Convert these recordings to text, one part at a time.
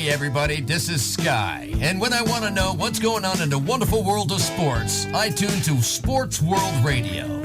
Hey everybody, this is Sky. And when I want to know what's going on in the wonderful world of sports, I tune to Sports World Radio.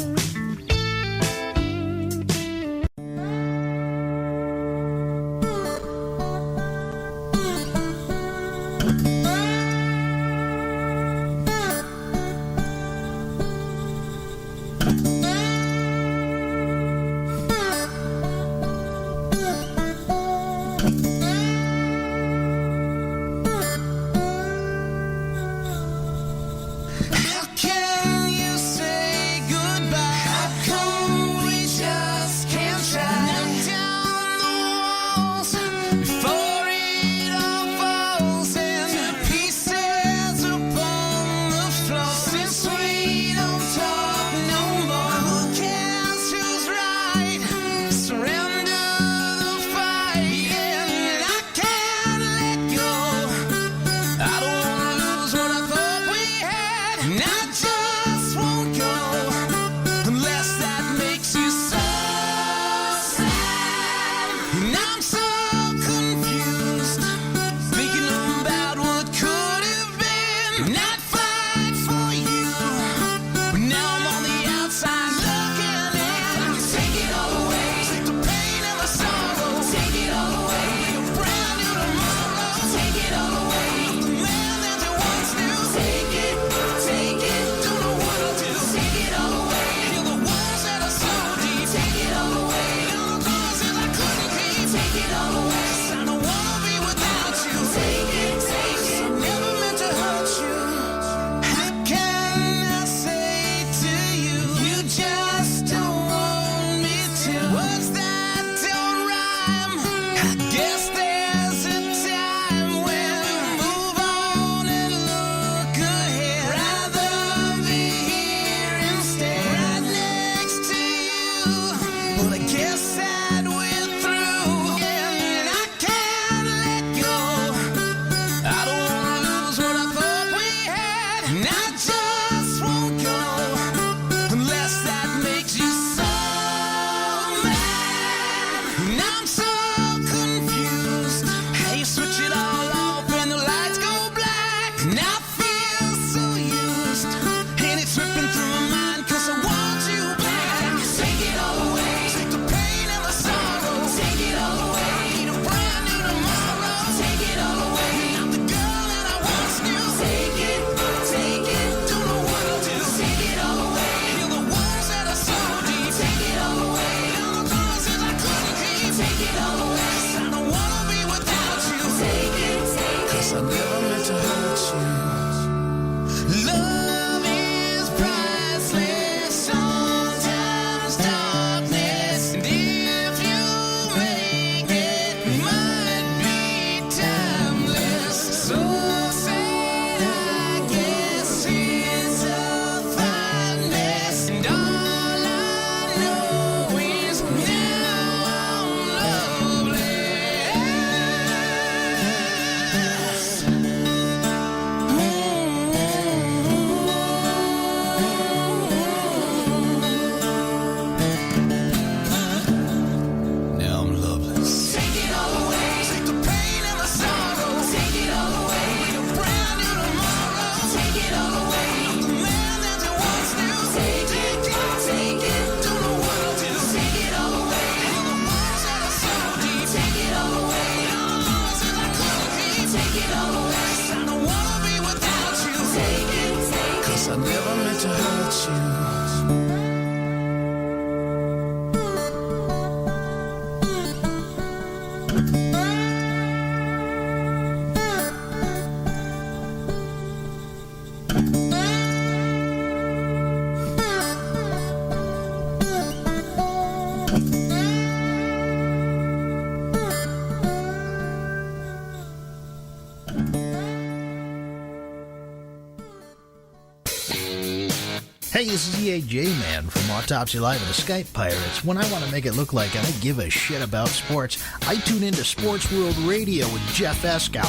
Hey, this is EAJ Man from Autopsy Live and the Skype Pirates. When I want to make it look like I give a shit about sports, I tune into Sports World Radio with Jeff Eskow.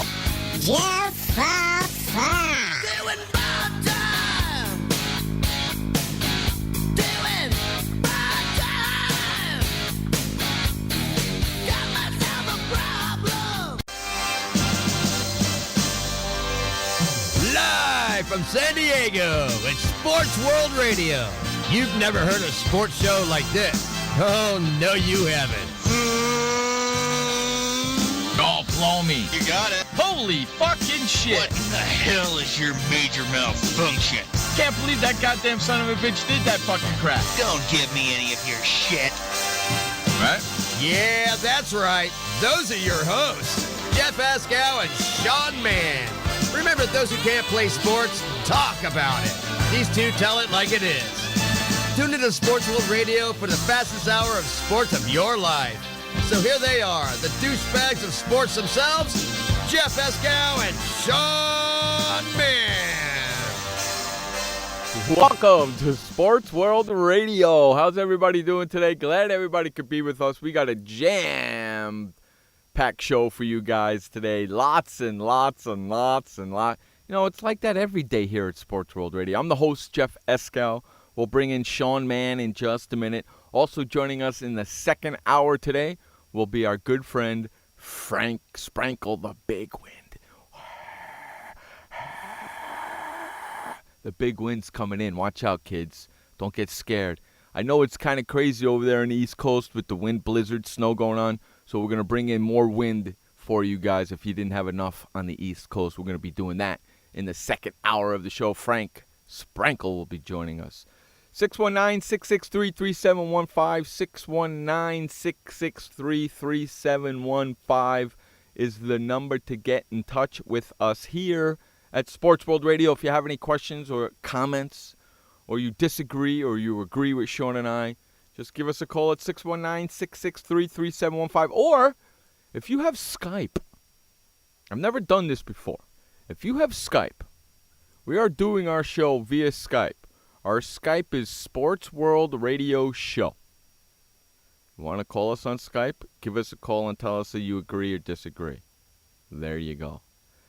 Jeff Eskow. Doing bad time. Doing bad time. Got myself a problem. from San Diego. It's Sports World Radio. You've never heard a sports show like this. Oh, no, you haven't. Oh, blow me. You got it. Holy fucking shit. What in the hell is your major malfunction? Can't believe that goddamn son of a bitch did that fucking crap. Don't give me any of your shit. Right? Yeah, that's right. Those are your hosts, Jeff Escow and Sean Mann. Remember, those who can't play sports, talk about it. These two tell it like it is. Tune into Sports World Radio for the fastest hour of sports of your life. So here they are, the douchebags of sports themselves, Jeff Escow and Sean Mann. Welcome to Sports World Radio. How's everybody doing today? Glad everybody could be with us. We got a jam-packed show for you guys today. Lots and lots and lots and lots. You know, it's like that every day here at Sports World Radio. I'm the host, Jeff Escow. We'll bring in Sean Mann in just a minute. Also joining us in the second hour today will be our good friend, Frank Sprankle, the Big Wind. The big wind's coming in. Watch out, kids. Don't get scared. I know it's kind of crazy over there on the East Coast with the wind, blizzard, snow going on. So we're going to bring in more wind for you guys if you didn't have enough on the East Coast. We're going to be doing that in the second hour of the show. Frank Sprankle will be joining us. 619-663-3715. 619-663-3715 is the number to get in touch with us here at Sports World Radio. If you have any questions or comments, or you disagree or you agree with Sean and I, just give us a call at 619-663-3715. Or if you have Skype, I've never done this before. If you have Skype, we are doing our show via Skype. Our Skype is Sports World Radio Show. You want to call us on Skype? Give us a call and tell us that you agree or disagree. There you go.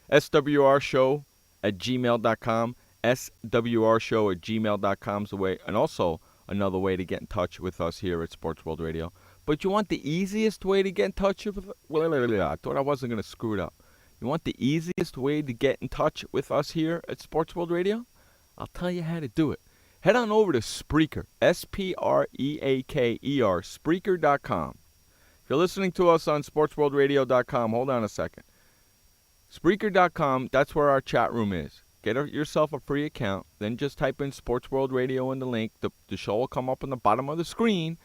SWRshow@gmail.com. SWRshow@gmail.com is the way. And also another way to get in touch with us here at Sports World Radio. But you want the easiest way to get in touch with us? I thought I wasn't going to screw it up. You want the easiest way to get in touch with us here at Sports World Radio? I'll tell you how to do it. Head on over to Spreaker, Spreaker, Spreaker.com. If you're listening to us on SportsWorldRadio.com, hold on a second. Spreaker.com, that's where our chat room is. Get yourself a free account, then just type in Sports World Radio in the link. The show will come up on the bottom of the screen.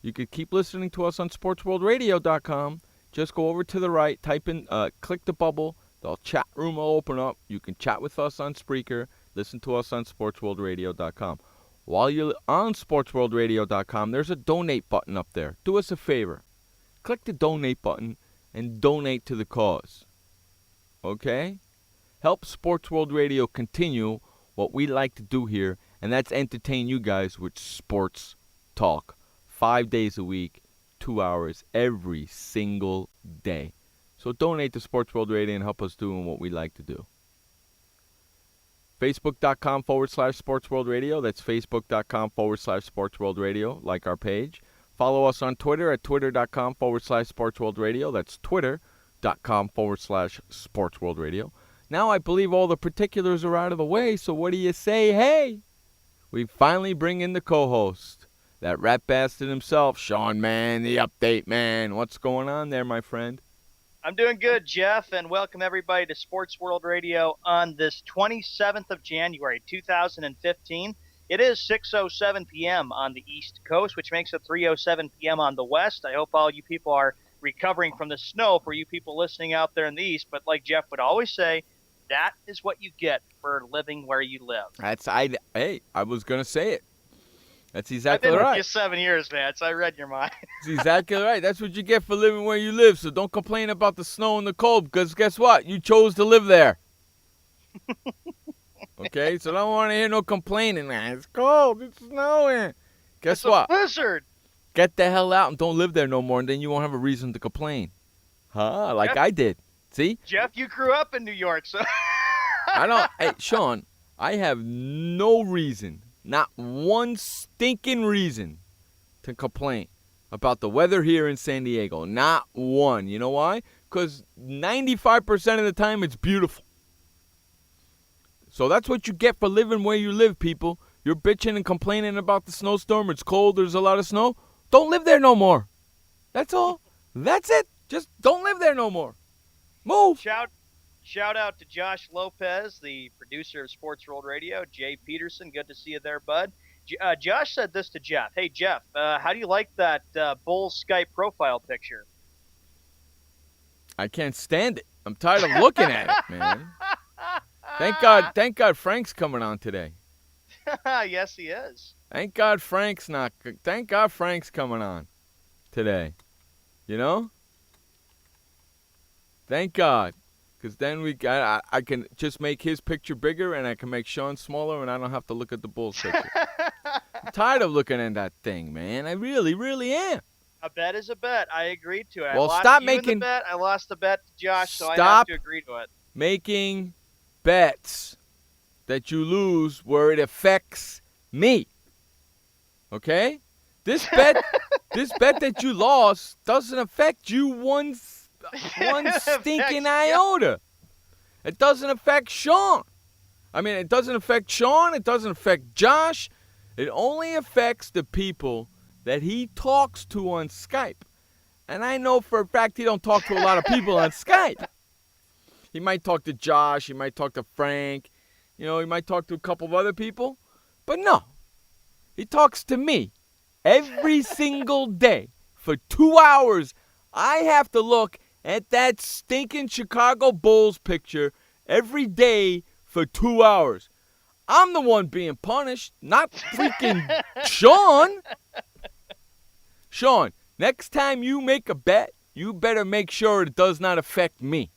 You could keep listening to us on SportsWorldRadio.com. Just go over to the right, type in, click the bubble. The chat room will open up. You can chat with us on Spreaker. Listen to us on SportsWorldRadio.com. While you're on SportsWorldRadio.com, there's a donate button up there. Do us a favor. Click the donate button and donate to the cause. Okay? Help Sports World Radio continue what we like to do here, and that's entertain you guys with sports talk. 5 days a week, 2 hours every single day. So donate to Sports World Radio and help us doing what we like to do. Facebook.com/Sports World Radio. That's Facebook.com/Sports World Radio. Like our page. Follow us on Twitter at Twitter.com/Sports World Radio. That's Twitter.com/Sports World Radio. Now I believe all the particulars are out of the way, so what do you say? Hey, we finally bring in the co-host, that rat bastard himself, Sean Mann, the update man. What's going on there, my friend? I'm doing good, Jeff, and welcome everybody to Sports World Radio on this 27th of January, 2015. It is 6:07 p.m. on the East Coast, which makes it 3:07 p.m. on the West. I hope all you people are recovering from the snow for you people listening out there in the East. But like Jeff would always say, that is what you get for living where you live. Hey, I was going to say it. That's exactly right. I've been with you 7 years, man, so I read your mind. That's exactly right. That's what you get for living where you live. So don't complain about the snow and the cold, because guess what? You chose to live there. Okay? So I don't want to hear no complaining, man. It's cold. It's snowing. Guess what? It's a blizzard. Get the hell out and don't live there no more, and then you won't have a reason to complain. Huh? Like I did. See? Jeff, you grew up in New York, so... Hey, Sean, I have no reason, not one stinking reason to complain about the weather here in San Diego. Not one. You know why? Because 95% of the time it's beautiful. So that's what you get for living where you live, people. You're bitching and complaining about the snowstorm. It's cold. There's a lot of snow. Don't live there no more. That's all. That's it. Just don't live there no more. Move. Shout out to Josh Lopez, the producer of Sports World Radio. Jay Peterson, good to see you there, bud. Josh said this to Jeff. Hey, Jeff, how do you like that Bulls Skype profile picture? I can't stand it. I'm tired of looking at it, man. Thank God Frank's coming on today. Yes, he is. Thank God Frank's coming on today. You know? Thank God. Because then I can just make his picture bigger and I can make Sean smaller and I don't have to look at the Bulls picture. I'm tired of looking at that thing, man. I really, really am. A bet is a bet. I agreed to it. Well, I lost the bet to Josh, so I have to agree to it. Making bets that you lose where it affects me. Okay? This bet that you lost doesn't affect you one stinking iota. It doesn't affect Sean. I mean, it doesn't affect Sean. It doesn't affect Josh. It only affects the people that he talks to on Skype. And I know for a fact he don't talk to a lot of people on Skype. He might talk to Josh. He might talk to Frank. You know, he might talk to a couple of other people. But no. He talks to me every single day for 2 hours. I have to look at that stinking Chicago Bulls picture every day for 2 hours. I'm the one being punished, not freaking Sean. Sean, next time you make a bet, you better make sure it does not affect me.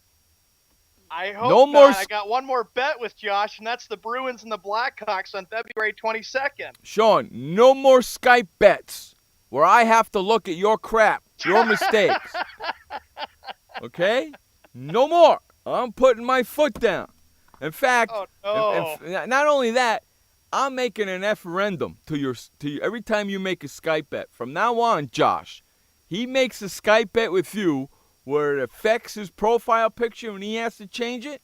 I hope not. I got one more bet with Josh, and that's the Bruins and the Blackhawks on February 22nd. Sean, no more Skype bets where I have to look at your crap, your mistakes. Okay? No more. I'm putting my foot down. In fact, not only that, I'm making an referendum to you every time you make a Skype bet. From now on, Josh, he makes a Skype bet with you where it affects his profile picture and he has to change it.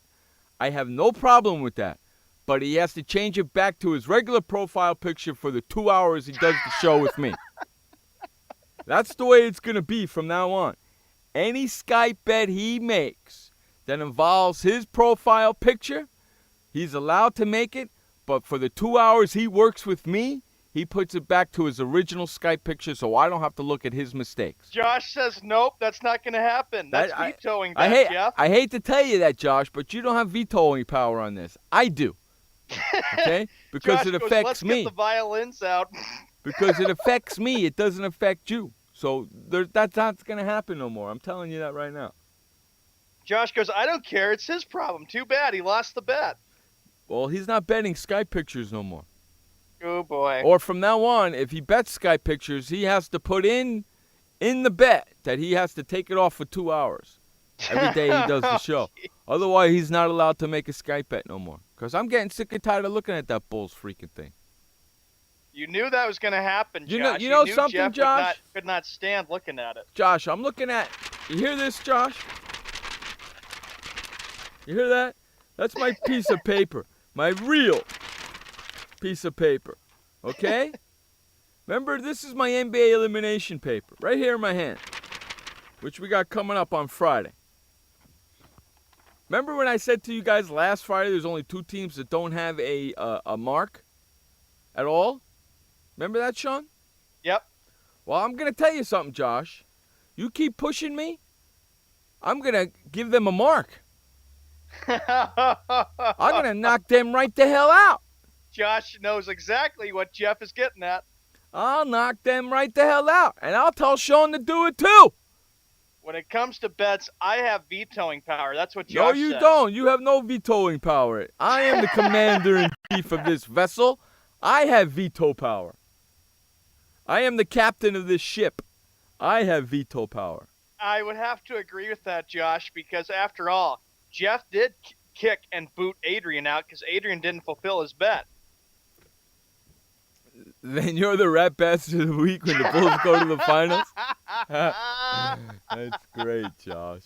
I have no problem with that. But he has to change it back to his regular profile picture for the 2 hours he does the show with me. That's the way it's going to be from now on. Any Skype bet he makes that involves his profile picture, he's allowed to make it, but for the 2 hours he works with me, he puts it back to his original Skype picture so I don't have to look at his mistakes. Josh says, nope, that's not going to happen. That's vetoing that, Jeff. I hate to tell you that, Josh, but you don't have vetoing power on this. I do. Okay? Because Josh it affects me. Let's get the violins out. Because it affects me. It doesn't affect you. So that's not going to happen no more. I'm telling you that right now. Josh goes, I don't care. It's his problem. Too bad. He lost the bet. Well, he's not betting Skype pictures no more. Oh, boy. Or from now on, if he bets Skype pictures, he has to put in the bet that he has to take it off for 2 hours every day he does the show. Otherwise, he's not allowed to make a Skype bet no more. Because I'm getting sick and tired of looking at that Bulls freaking thing. You knew that was going to happen, Josh. You know knew something, Jeff Josh? Could not stand looking at it. Josh, I'm looking at... You hear this, Josh? You hear that? That's my piece of paper. My real piece of paper. Okay? Remember, this is my NBA elimination paper. Right here in my hand. Which we got coming up on Friday. Remember when I said to you guys last Friday there's only 2 teams that don't have a mark at all? Remember that, Sean? Yep. Well, I'm going to tell you something, Josh. You keep pushing me, I'm going to give them a mark. I'm going to knock them right the hell out. Josh knows exactly what Jeff is getting at. I'll knock them right the hell out, and I'll tell Sean to do it too. When it comes to bets, I have vetoing power. That's what Josh says. No, you don't. You have no vetoing power. I am the commander-in-chief of this vessel. I have veto power. I am the captain of this ship. I have veto power. I would have to agree with that, Josh, because after all, Jeff did kick and boot Adrian out because Adrian didn't fulfill his bet. Then you're the rat bastard of the week when the Bulls go to the finals? That's great, Josh.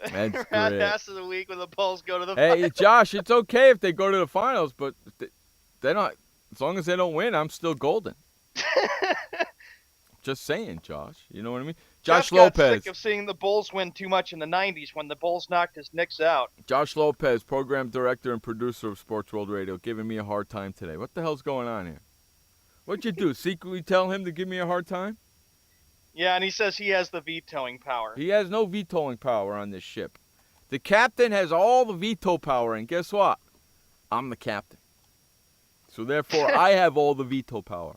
That's Rat great. Ass of the Week when the Bulls go to the Hey, finals. Josh, it's okay if they go to the finals, but they're not. As long as they don't win, I'm still golden. Just saying, Josh. You know what I mean? Josh Jeff got Lopez. sick of seeing the Bulls win too much in the 90s when the Bulls knocked his Knicks out. Josh Lopez, program director and producer of Sports World Radio, giving me a hard time today. What the hell's going on here? What'd you do? Secretly tell him to give me a hard time? Yeah, and he says he has the vetoing power. He has no vetoing power on this ship. The captain has all the veto power, and guess what? I'm the captain. So therefore, I have all the veto power.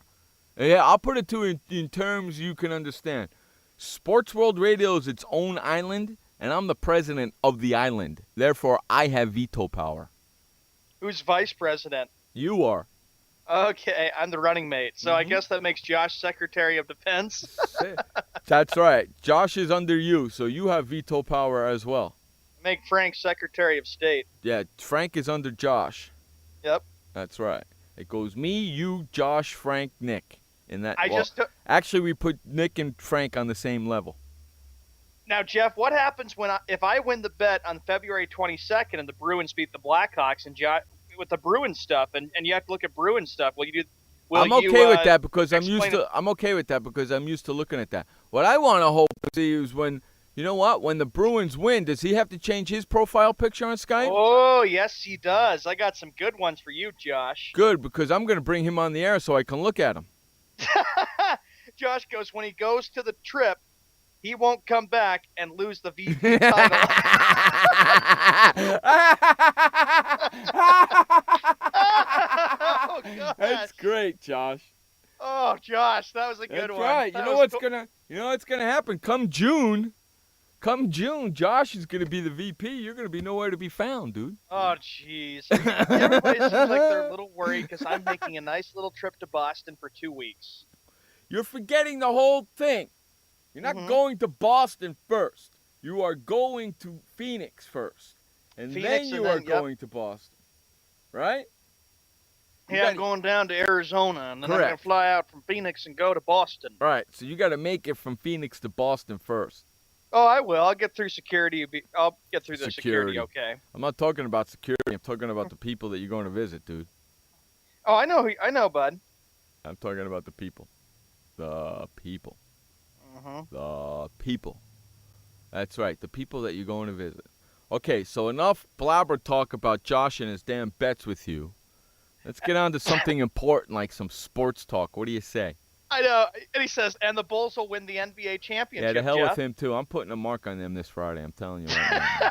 And yeah, I'll put it to you in terms you can understand. Sports World Radio is its own island, and I'm the president of the island. Therefore, I have veto power. Who's vice president? You are. Okay, I'm the running mate. So I guess that makes Josh Secretary of Defense. That's right. Josh is under you, so you have veto power as well. Make Frank Secretary of State. Yeah, Frank is under Josh. Yep. That's right. It goes me, you, Josh, Frank, Nick. In that. Actually, we put Nick and Frank on the same level. Now, Jeff, what happens if I win the bet on February 22nd and the Bruins beat the Blackhawks and with the Bruins stuff and you have to look at Bruins stuff? I'm okay with that because I'm used to looking at that. What I want to hope to see is when the Bruins win, does he have to change his profile picture on Skype? Oh, yes, he does. I got some good ones for you, Josh. Good, because I'm going to bring him on the air so I can look at him. Josh goes, when he goes to the trip, he won't come back and lose the VP title. Oh, God. That's great, Josh. Oh, Josh, that was a good one. That's right. You know what's gonna happen? Come June, Josh is gonna be the VP. You're gonna be nowhere to be found, dude. Oh, jeez. Everybody seems like they're a little worried because I'm making a nice little trip to Boston for 2 weeks. You're forgetting the whole thing. You're not going to Boston first. You are going to Phoenix first. And then you are going to Boston. Right? Yeah, I'm going down to Arizona, and then I'm going to fly out from Phoenix and go to Boston. Right, so you got to make it from Phoenix to Boston first. Oh, I will. I'll get through security. I'll get through the security, okay. I'm not talking about security. I'm talking about the people that you're going to visit, dude. Oh, I know, bud. I'm talking about the people. The people. Mm-hmm. The people. That's right, the people that you're going to visit. Okay, so enough blabber talk about Josh and his damn bets with you. Let's get on to something important like some sports talk. What do you say? I know. And he says, and the Bulls will win the NBA championship, Yeah, the hell Jeff. with him, too. I'm putting a mark on them this Friday. I'm telling you right now.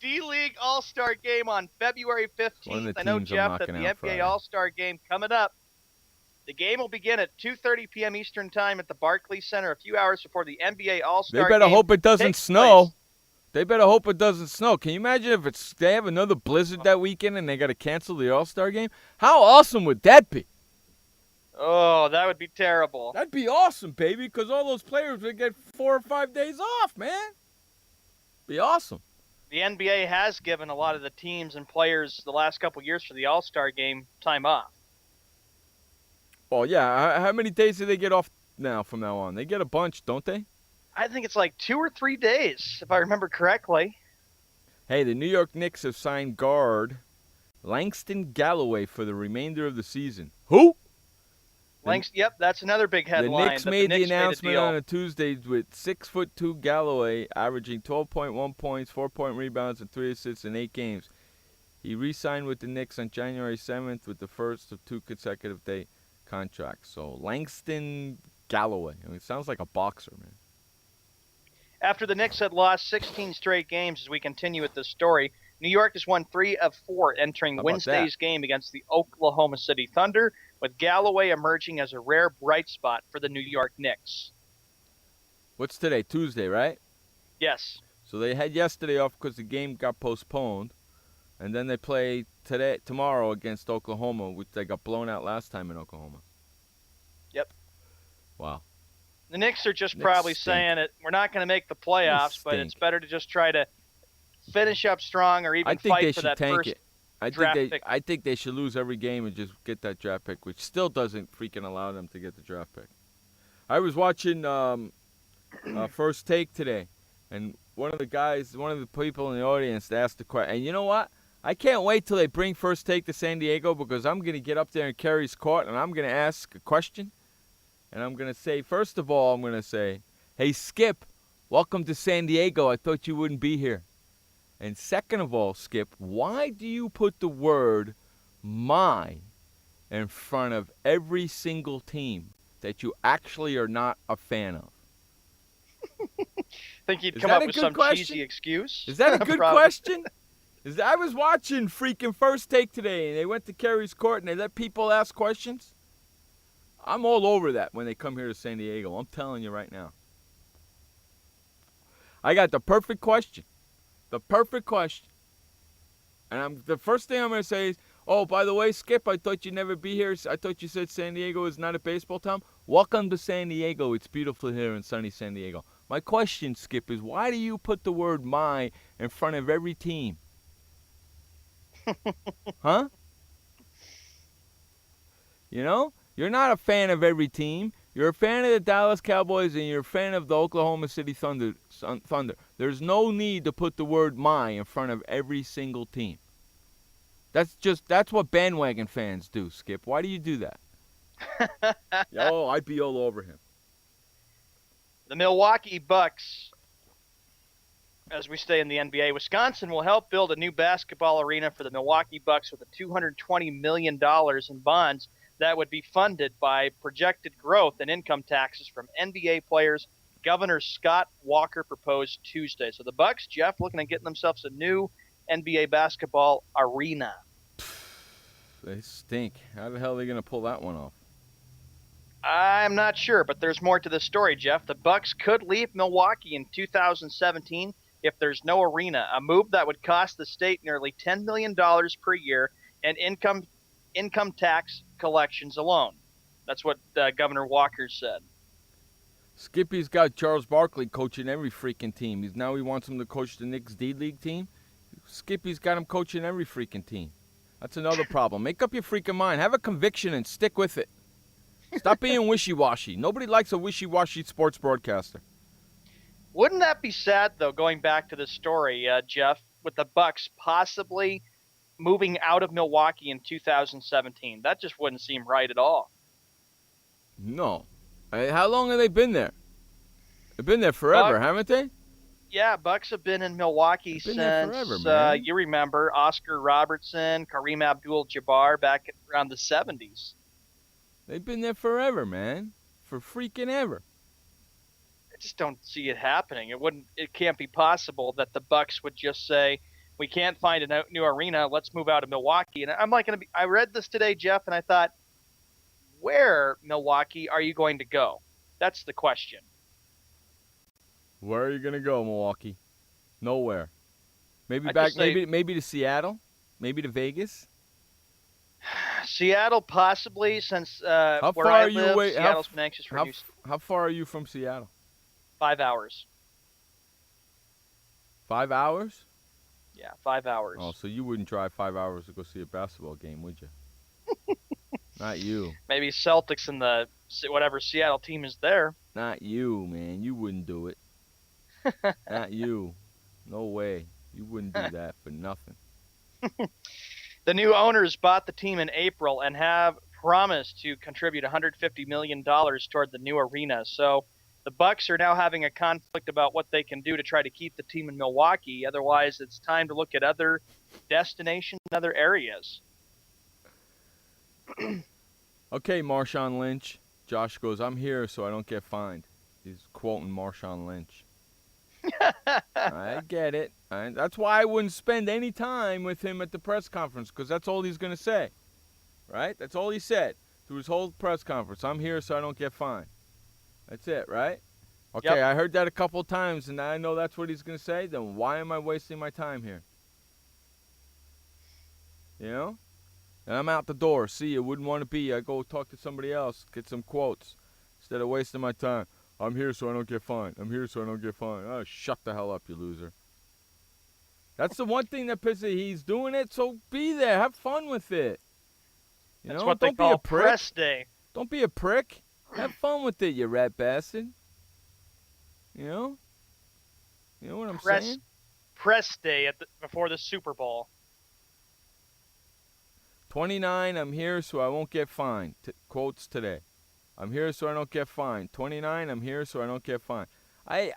D-League All-Star Game on February 15th. I know, Jeff, that the NBA All-Star Game coming up. The game will begin at 2:30 p.m. Eastern Time at the Barclays Center a few hours before the NBA All-Star Game. They better hope it doesn't snow. They better hope it doesn't snow. Can you imagine if they have another blizzard that weekend and they got to cancel the All-Star Game? How awesome would that be? Oh, that would be terrible. That'd be awesome, baby, because all those players would get 4 or 5 days off, man. Be awesome. The NBA has given a lot of the teams and players the last couple years for the All-Star Game time off. Oh, yeah. How many days do they get off now from now on? They get a bunch, don't they? I think it's like 2 or 3 days, if I remember correctly. Hey, the New York Knicks have signed guard Langston Galloway for the remainder of the season. Who? Yep, that's another big headline. The Knicks made the announcement on a Tuesday with 6'2" Galloway averaging 12.1 points, 4-point rebounds, and 3 assists in 8 games. He re-signed with the Knicks on January 7th with the first of 2 consecutive day contracts. So Langston Galloway. I mean, it sounds like a boxer, man. After the Knicks had lost 16 straight games as we continue with this story, New York has won 3 of 4 entering Wednesday's game against the Oklahoma City Thunder, with Galloway emerging as a rare bright spot for the New York Knicks. What's today? Tuesday, right? Yes. So they had yesterday off because the game got postponed, and then they play tomorrow against Oklahoma, which they got blown out last time in Oklahoma. Yep. Wow. The Knicks are just probably saying it. We're not going to make the playoffs, but it's better to just try to finish up strong or even fight for that first draft pick. I think they should lose every game and just get that draft pick, which still doesn't freaking allow them to get the draft pick. I was watching First Take today, And one of the people in the audience asked the question. And you know what? I can't wait till they bring First Take to San Diego because I'm going to get up there in Kerry's court and I'm going to ask a question. And I'm going to say, first of all, hey, Skip, welcome to San Diego. I thought you wouldn't be here. And second of all, Skip, why do you put the word my in front of every single team that you actually are not a fan of? Think you'd come up with some cheesy excuse? Is that a good question? I was watching freaking First Take today, and they went to Kerry's court, and they let people ask questions. I'm all over that when they come here to San Diego. I'm telling you right now. I got the perfect question. The perfect question. And the first thing I'm going to say is, oh, by the way, Skip, I thought you'd never be here. I thought you said San Diego is not a baseball town. Welcome to San Diego. It's beautiful here in sunny San Diego. My question, Skip, is why do you put the word my in front of every team? Huh? You know? You're not a fan of every team. You're a fan of the Dallas Cowboys and you're a fan of the Oklahoma City Thunder. There's no need to put the word my in front of every single team. That's what bandwagon fans do, Skip. Why do you do that? I'd be all over him. The Milwaukee Bucks, as we stay in the NBA, Wisconsin will help build a new basketball arena for the Milwaukee Bucks with a $220 million in bonds that would be funded by projected growth and income taxes from NBA players. Governor Scott Walker proposed Tuesday. So the Bucks, Jeff, looking at getting themselves a new NBA basketball arena. They stink. How the hell are they going to pull that one off? I'm not sure, but there's more to the story, Jeff. The Bucks could leave Milwaukee in 2017 if there's no arena, a move that would cost the state nearly $10 million per year in income tax collections alone. That's what Governor Walker said. Skippy's got Charles Barkley coaching every freaking team. He wants him to coach the Knicks D-League team. Skippy's got him coaching every freaking team. That's another problem. Make up your freaking mind. Have a conviction and stick with it. Stop being wishy-washy. Nobody likes a wishy-washy sports broadcaster. Wouldn't that be sad, though, going back to the story, Jeff, with the Bucks possibly moving out of Milwaukee in 2017? That just wouldn't seem right at all. No. How long have they been there? They've been there forever, haven't they? Yeah, Bucks have been in Milwaukee since, forever, you remember, Oscar Robertson, Kareem Abdul-Jabbar back around the 70s. They've been there forever, man. For freaking ever. I just don't see it happening. It can't be possible that the Bucks would just say, we can't find a new arena, let's move out of Milwaukee. And I read this today, Jeff, and I thought, where, Milwaukee, are you going to go? That's the question. Where are you going to go, Milwaukee? Nowhere. Maybe maybe to Seattle? Maybe to Vegas? Seattle, possibly, since where I live, Seattle's been anxious for news. How far are you from Seattle? 5 hours. 5 hours? Yeah, 5 hours. Oh, so you wouldn't drive 5 hours to go see a basketball game, would you? Not you. Maybe Celtics and the whatever Seattle team is there. Not you, man. You wouldn't do it. Not you. No way. You wouldn't do that for nothing. The new owners bought the team in April and have promised to contribute $150 million toward the new arena. So the Bucks are now having a conflict about what they can do to try to keep the team in Milwaukee. Otherwise, it's time to look at other destinations and other areas. Okay, Marshawn Lynch. Josh goes, I'm here so I don't get fined. He's quoting Marshawn Lynch. I get it. That's why I wouldn't spend any time with him at the press conference, because that's all he's going to say. Right? That's all he said through his whole press conference. I'm here so I don't get fined. That's it, right? Okay, yep. I heard that a couple of times, and I know that's what he's going to say. Then why am I wasting my time here? You know? And I'm out the door. See you. Wouldn't want to be. I go talk to somebody else, get some quotes, instead of wasting my time. I'm here so I don't get fined. I'm here so I don't get fined. Oh, shut the hell up, you loser. That's the one thing that pisses. He's doing it, so be there. Have fun with it. You That's know? what they call press day. Don't be a prick. Have fun with it, you rat bastard. You know? You know what I'm Press saying? press day before the Super Bowl. 29, I'm here so I won't get fined. Quotes today. I'm here so I don't get fined. 29, I'm here so I don't get fined. I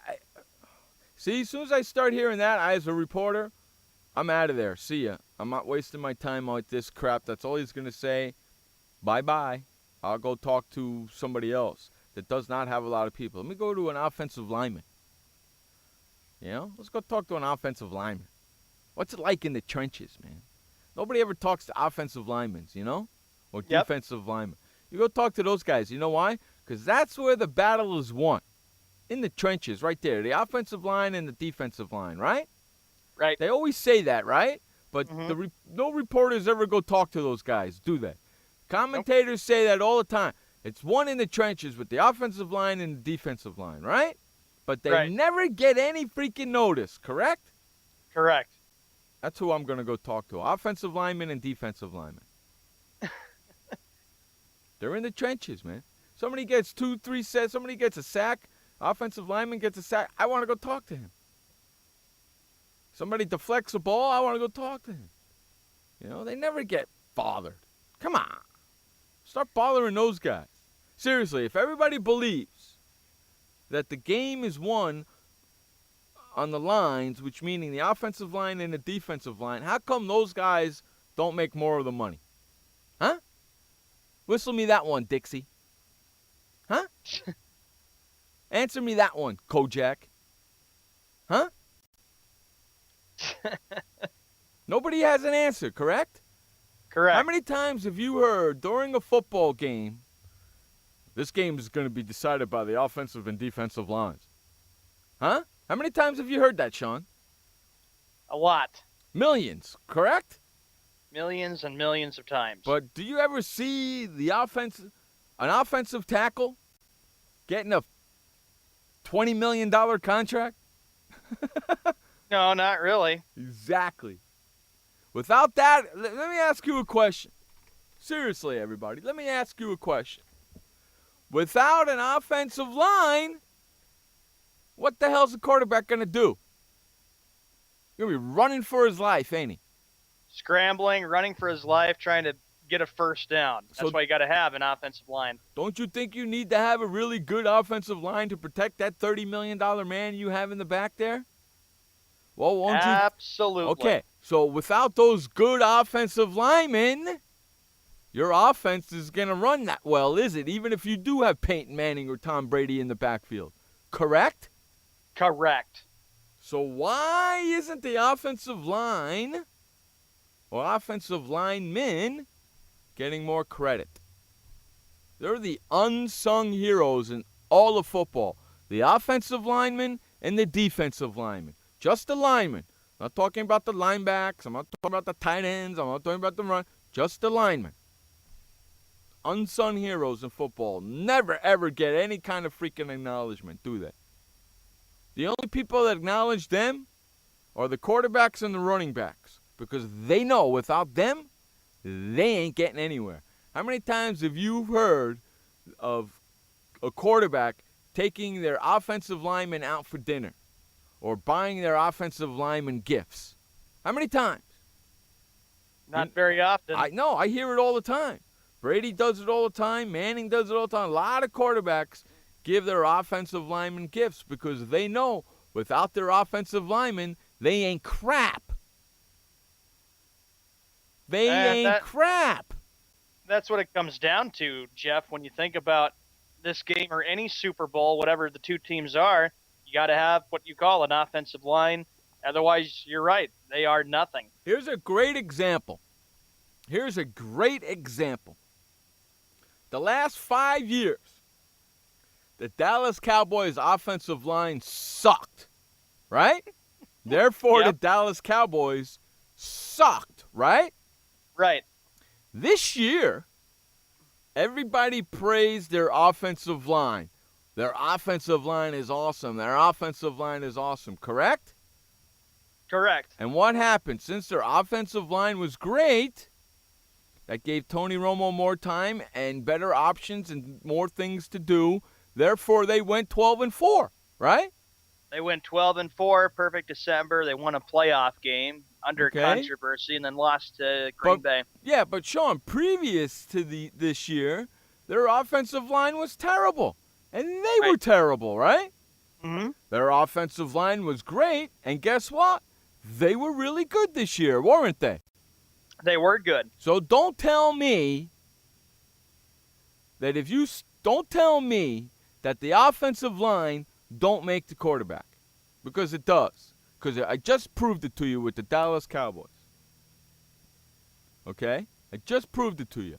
see, as soon as I start hearing that, as a reporter, I'm out of there. See ya. I'm not wasting my time on this crap. That's all he's going to say. Bye-bye. I'll go talk to somebody else that does not have a lot of people. Let me go to an offensive lineman. You know? Let's go talk to an offensive lineman. What's it like in the trenches, man? Nobody ever talks to offensive linemen, you know? Or defensive linemen. You go talk to those guys. You know why? Because that's where the battle is won. In the trenches, right there. The offensive line and the defensive line, right? Right. They always say that, right? But no reporters ever go talk to those guys, do they? Commentators say that all the time. It's won in the trenches with the offensive line and the defensive line, right? But they never get any freaking notice, correct? Correct. That's who I'm going to go talk to. Offensive linemen and defensive linemen. They're in the trenches, man. Somebody gets 2-3 sacks. Somebody gets a sack. Offensive lineman gets a sack. I want to go talk to him. Somebody deflects a ball. I want to go talk to him. You know, they never get bothered. Come on. Start bothering those guys. Seriously, if everybody believes that the game is won on the lines, which meaning the offensive line and the defensive line, how come those guys don't make more of the money? Huh? Whistle me that one, Dixie. Huh? Answer me that one, Kojak. Huh? Nobody has an answer, correct? Correct. How many times have you heard during a football game, this game is going to be decided by the offensive and defensive lines? Huh? How many times have you heard that, Sean? A lot. Millions, correct? Millions and millions of times. But do you ever see an offensive tackle getting a $20 million contract? No, not really. Exactly. Without that, let me ask you a question. Seriously, everybody, let me ask you a question. Without an offensive line, what the hell's the quarterback going to do? He's going to be running for his life, ain't he? Scrambling, running for his life, trying to get a first down. That's why you got to have an offensive line. Don't you think you need to have a really good offensive line to protect that $30 million man you have in the back there? Well, won't you? Absolutely. Okay, so without those good offensive linemen, your offense is going to run that well, is it? Even if you do have Peyton Manning or Tom Brady in the backfield. Correct? Correct. So why isn't the offensive line or offensive linemen getting more credit? They're the unsung heroes in all of football. The offensive linemen and the defensive linemen. Just the linemen. I'm not talking about the linebacks. I'm not talking about the tight ends. I'm not talking about the run. Just the linemen. Unsung heroes in football never, ever get any kind of freaking acknowledgement, do they? The only people that acknowledge them are the quarterbacks and the running backs because they know without them, they ain't getting anywhere. How many times have you heard of a quarterback taking their offensive lineman out for dinner or buying their offensive lineman gifts? How many times? Not very often. I know. I hear it all the time. Brady does it all the time. Manning does it all the time. A lot of quarterbacks give their offensive linemen gifts because they know without their offensive linemen, they ain't crap. They ain't crap. That's what it comes down to, Jeff. When you think about this game or any Super Bowl, whatever the two teams are, you got to have what you call an offensive line. Otherwise, you're right. They are nothing. Here's a great example. The last 5 years, the Dallas Cowboys offensive line sucked, right? Therefore, the Dallas Cowboys sucked, right? Right. This year, everybody praised their offensive line. Their offensive line is awesome. Correct? Correct. And what happened? Since their offensive line was great, that gave Tony Romo more time and better options and more things to do. Therefore, they went 12-4, right? They went 12-4, perfect December. They won a playoff game under controversy and then lost to Green Bay. Yeah, but Sean, previous to this year, their offensive line was terrible. And they were terrible, right? Mm-hmm. Their offensive line was great, and guess what? They were really good this year, weren't they? They were good. So don't tell me that the offensive line don't make the quarterback, because it does. Because I just proved it to you with the Dallas Cowboys. Okay? I just proved it to you.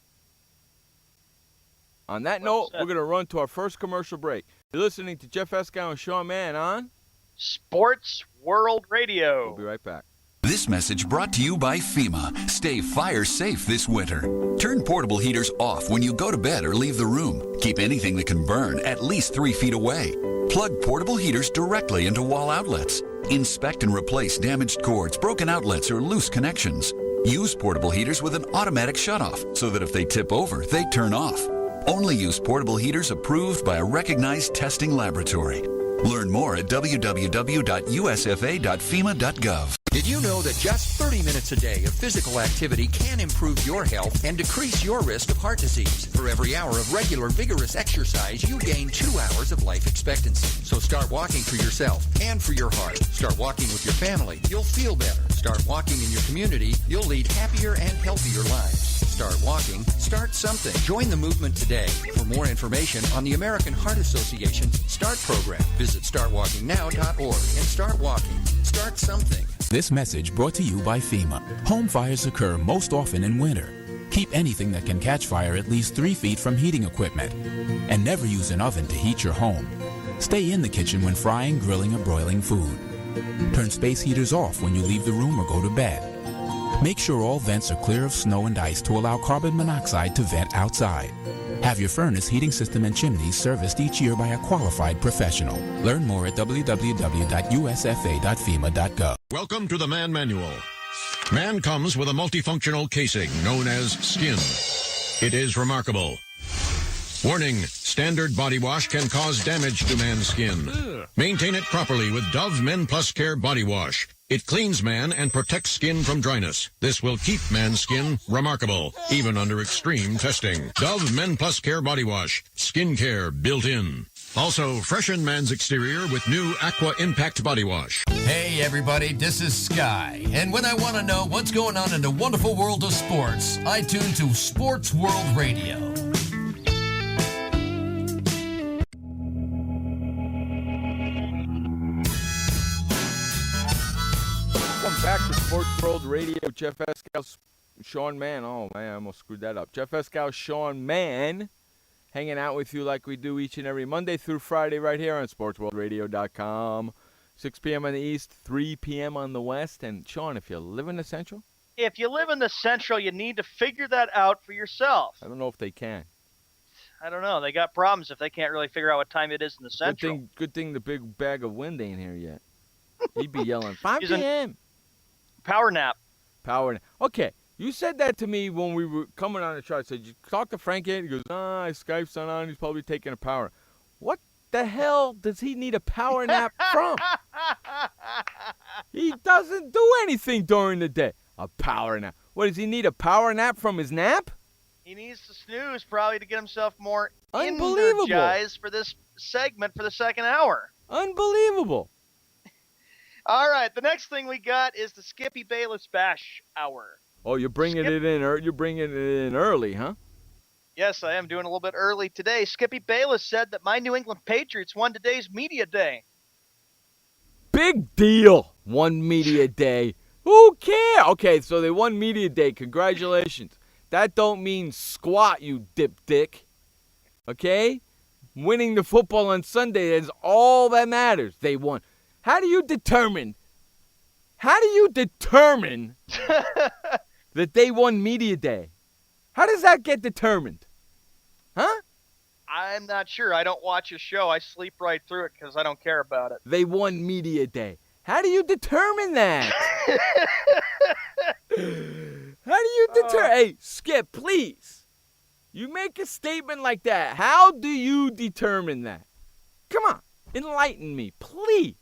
On that note, we're going to run to our first commercial break. You're listening to Jeff Escow and Sean Mann on Sports World Radio. We'll be right back. This message brought to you by FEMA. Stay fire safe this winter. Turn portable heaters off when you go to bed or leave the room. Keep anything that can burn at least 3 feet away. Plug portable heaters directly into wall outlets. Inspect and replace damaged cords, broken outlets, or loose connections. Use portable heaters with an automatic shutoff so that if they tip over, they turn off. Only use portable heaters approved by a recognized testing laboratory. Learn more at www.usfa.fema.gov. Did you know that just 30 minutes a day of physical activity can improve your health and decrease your risk of heart disease? For every hour of regular, vigorous exercise, you gain 2 hours of life expectancy. So start walking for yourself and for your heart. Start walking with your family. You'll feel better. Start walking in your community. You'll lead happier and healthier lives. Start walking. Start something. Join the movement today. For more information on the American Heart Association's START program, visit startwalkingnow.org and start walking. Start something. This message brought to you by FEMA. Home fires occur most often in winter. Keep anything that can catch fire at least 3 feet from heating equipment. And never use an oven to heat your home. Stay in the kitchen when frying, grilling, or broiling food. Turn space heaters off when you leave the room or go to bed. Make sure all vents are clear of snow and ice to allow carbon monoxide to vent outside. Have your furnace, heating system, and chimneys serviced each year by a qualified professional. Learn more at www.usfa.fema.gov. Welcome to the Man Manual. Man comes with a multifunctional casing known as skin. It is remarkable. Warning, standard body wash can cause damage to man's skin. Maintain it properly with Dove Men Plus Care Body Wash. It cleans man and protects skin from dryness. This will keep man's skin remarkable, even under extreme testing. Dove Men Plus Care Body Wash. Skin care built in. Also, freshen man's exterior with new Aqua Impact Body Wash. Hey everybody, this is Sky. And when I want to know what's going on in the wonderful world of sports, I tune to Sports World Radio. Welcome back to Sports World Radio. Jeff Escow, Sean Mann. Oh, man, I almost screwed that up. Jeff Escow, Sean Mann, hanging out with you like we do each and every Monday through Friday right here on SportsWorldRadio.com. 6 p.m. on the East, 3 p.m. on the West. And, Sean, if you live in the Central? If you live in the Central, you need to figure that out for yourself. I don't know if they can. I don't know. They got problems if they can't really figure out what time it is in the Central. Good thing the big bag of wind ain't here yet. He'd be yelling, 5 p.m. Power nap. Okay, you said that to me when we were coming on the show. I said, you talk to Frank yet? He goes, Skype's not on. He's probably taking a power. What the hell does he need a power nap from? He doesn't do anything during the day. A power nap. What, does he need a power nap from his nap? He needs to snooze probably to get himself more Unbelievable. energized for this segment for the second hour. Unbelievable. All right, the next thing we got is the Skippy Bayless Bash Hour. Oh, you're bringing it in. You're bringing it in early, huh? Yes, I am doing a little bit early today. Skippy Bayless said that my New England Patriots won today's media day. Big deal. One media day. Who cares? Okay, so they won media day. Congratulations. That don't mean squat, you dipdick. Okay? Winning the football on Sunday is all that matters. They won. How do you determine that they won media day? How does that get determined? Huh? I'm not sure. I don't watch a show. I sleep right through it because I don't care about it. They won media day. How do you determine that? How do you determine? Hey, Skip, please. You make a statement like that. How do you determine that? Come on. Enlighten me, please.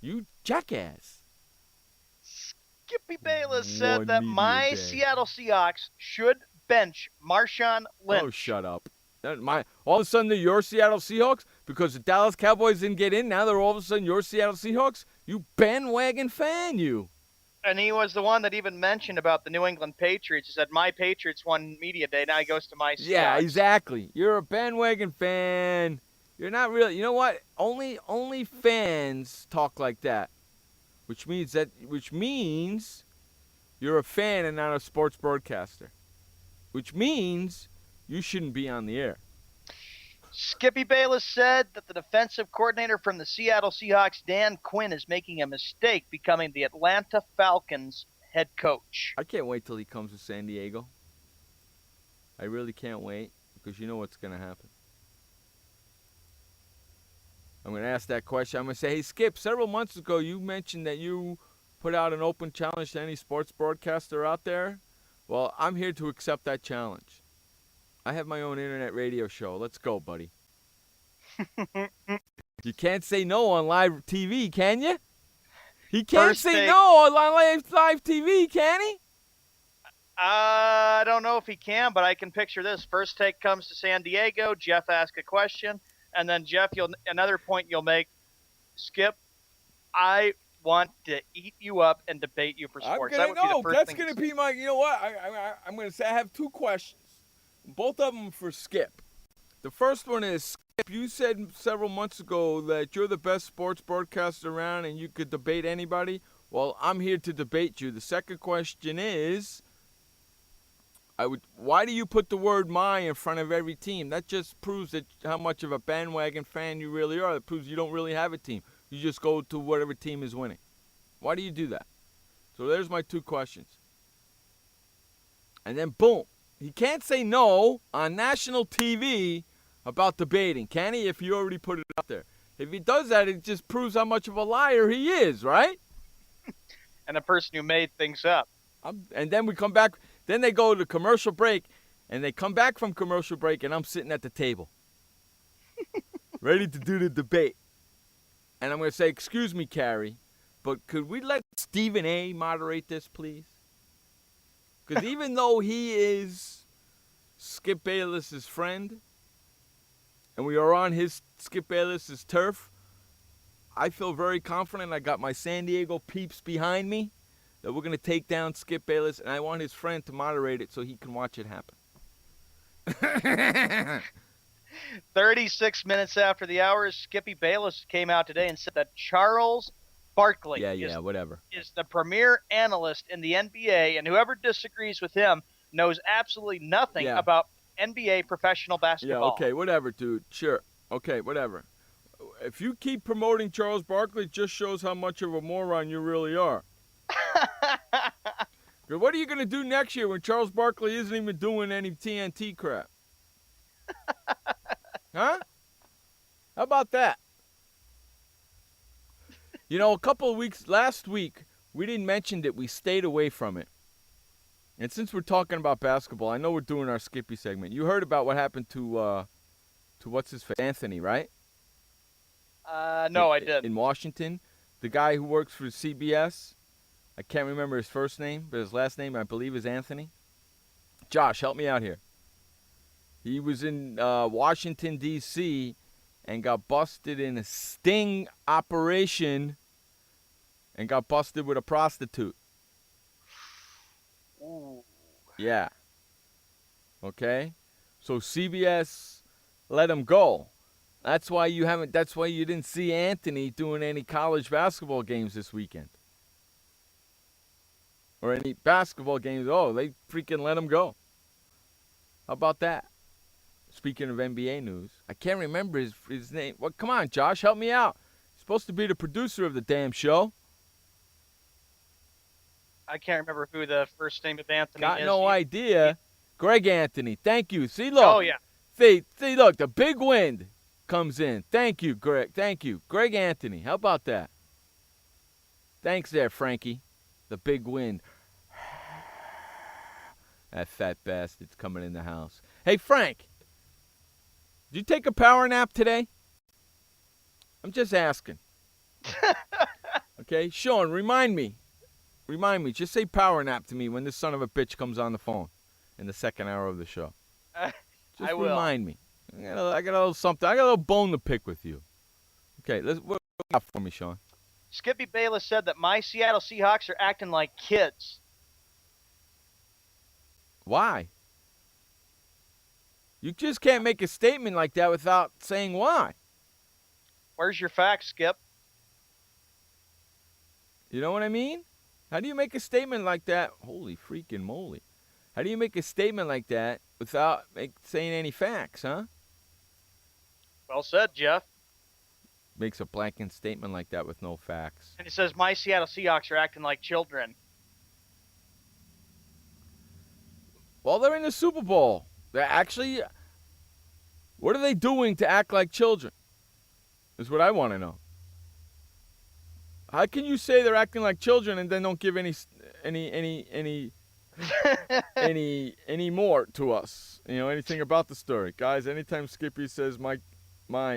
You jackass. Skippy Bayless said that One my media day. Seattle Seahawks should bench Marshawn Lynch. Oh, shut up. All of a sudden they're your Seattle Seahawks? Because the Dallas Cowboys didn't get in, now they're all of a sudden your Seattle Seahawks? You bandwagon fan, you. And he was the one that even mentioned about the New England Patriots. He said, my Patriots won media day. Now he goes to my Seahawks. Yeah, exactly. You're a bandwagon fan. You're not really. You know what? Only fans talk like that, which means you're a fan and not a sports broadcaster, which means you shouldn't be on the air. Skippy Bayless said that the defensive coordinator from the Seattle Seahawks, Dan Quinn, is making a mistake becoming the Atlanta Falcons head coach. I can't wait till he comes to San Diego. I really can't wait because you know what's going to happen. I'm going to ask that question. I'm going to say, hey, Skip, several months ago you mentioned that you put out an open challenge to any sports broadcaster out there. Well, I'm here to accept that challenge. I have my own internet radio show. Let's go, buddy. You can't say no on live TV, can you? He can't say no on live TV, can he? I don't know if he can, but I can picture this. First Take comes to San Diego. Jeff asks a question. And then, Jeff, another point you'll make, Skip, I want to eat you up and debate you for sports. That's going to be my, you know what? I'm going to say I have two questions. Both of them for Skip. The first one is, Skip, you said several months ago that you're the best sports broadcaster around and you could debate anybody. Well, I'm here to debate you. The second question is, why do you put the word my in front of every team? That just proves how much of a bandwagon fan you really are. That proves you don't really have a team. You just go to whatever team is winning. Why do you do that? So there's my two questions. And then, boom. He can't say no on national TV about debating, can he, if you already put it out there? If he does that, it just proves how much of a liar he is, right? And a person who made things up. And then we come back. Then they go to commercial break, and they come back from commercial break, and I'm sitting at the table ready to do the debate. And I'm going to say, excuse me, Carrie, but could we let Stephen A. moderate this, please? Because even though he is Skip Bayless's friend, and we are on Skip Bayless's turf, I feel very confident. I got my San Diego peeps behind me that we're going to take down Skip Bayless, and I want his friend to moderate it so he can watch it happen. 36 minutes after the hour, Skippy Bayless came out today and said that Charles Barkley is the premier analyst in the NBA, and whoever disagrees with him knows absolutely nothing about NBA professional basketball. Yeah, okay, whatever, dude. Sure. Okay, whatever. If you keep promoting Charles Barkley, it just shows how much of a moron you really are. What are you going to do next year when Charles Barkley isn't even doing any TNT crap? Huh? How about that? You know, last week, we didn't mention it. We stayed away from it. And since we're talking about basketball, I know we're doing our Skippy segment. You heard about what happened to what's his face? Anthony, right? No, I didn't. In Washington. The guy who works for CBS. I can't remember his first name, but his last name, I believe, is Anthony. Josh, help me out here. He was in Washington, D.C., and got busted in a sting operation and got busted with a prostitute. Ooh. Yeah. Okay? So CBS let him go. That's why you didn't see Anthony doing any college basketball games this weekend. Or any basketball games. Oh, they freaking let him go. How about that? Speaking of NBA news, I can't remember his name. Well, come on, Josh, help me out. He's supposed to be the producer of the damn show. I can't remember who the first name of Anthony is. Got no idea. Greg Anthony. Thank you. See, look. Oh, yeah. See, look, the big wind comes in. Thank you, Greg. Thank you. Greg Anthony. How about that? Thanks there, Frankie. The big wind. That fat bastard's coming in the house. Hey, Frank. Did you take a power nap today? I'm just asking. Okay? Sean, remind me. Just say power nap to me when this son of a bitch comes on the phone in the second hour of the show. Just I will. remind me. I got a little something. I got a little bone to pick with you. Okay, what you got for me, Sean? Skippy Bayless said that my Seattle Seahawks are acting like kids. Why? You just can't make a statement like that without saying why. Where's your facts, Skip? You know what I mean? How do you make a statement like that? Holy freaking moly. How do you make a statement like that without saying any facts, huh? Well said, Jeff. Makes a blanket statement like that with no facts. And he says, my Seattle Seahawks are acting like children. Well, they're in the Super Bowl. They're actually, what are they doing to act like children? Is what I want to know. How can you say they're acting like children and then don't give any more to us? You know, anything about the story. Guys, anytime Skippy says my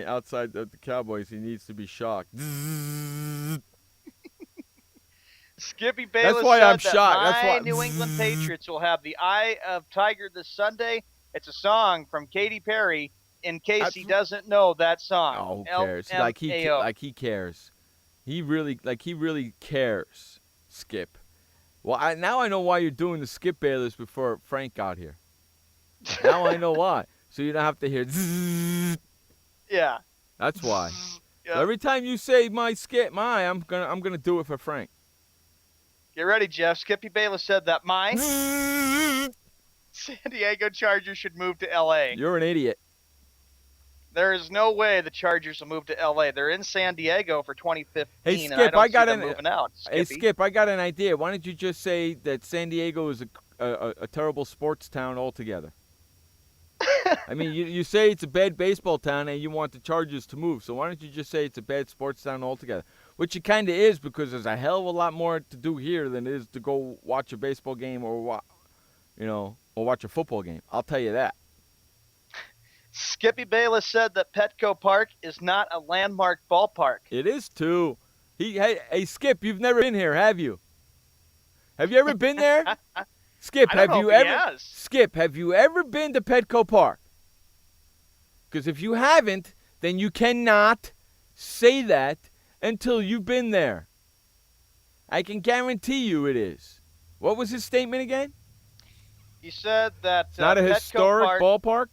outside of the Cowboys, he needs to be shocked. Skippy Bayless That's why said I'm that shocked. my That's why New England Patriots will have the Eye of Tiger this Sunday. It's a song from Katy Perry, in case he doesn't know that song. Oh, who cares? Like he cares. He really cares, Skip. Well, now I know why you're doing the Skip Bayless before Frank got here. Now I know why. So you don't have to hear zzz. Yeah. That's why. Yep. So every time you say I'm gonna do it for Frank. Get ready, Jeff. Skippy Bayless said that my San Diego Chargers should move to L.A. You're an idiot. There is no way the Chargers will move to L.A. They're in San Diego for 2015, Hey, Skip, and I don't see them moving out. Hey, Skippy. Skip, I got an idea. Why don't you just say that San Diego is a terrible sports town altogether? I mean, you say it's a bad baseball town and you want the Chargers to move, so why don't you just say it's a bad sports town altogether? Which it kind of is, because there's a hell of a lot more to do here than it is to go watch a baseball game or watch a football game. I'll tell you that. Skippy Bayless said that Petco Park is not a landmark ballpark. It is too. Hey, Skip, you've never been here, have you? Have you ever been there? Skip, have you ever been to Petco Park? Because if you haven't, then you cannot say that until you've been there. I can guarantee you it is. What was his statement again? He said that It's not a Petco historic Park ballpark?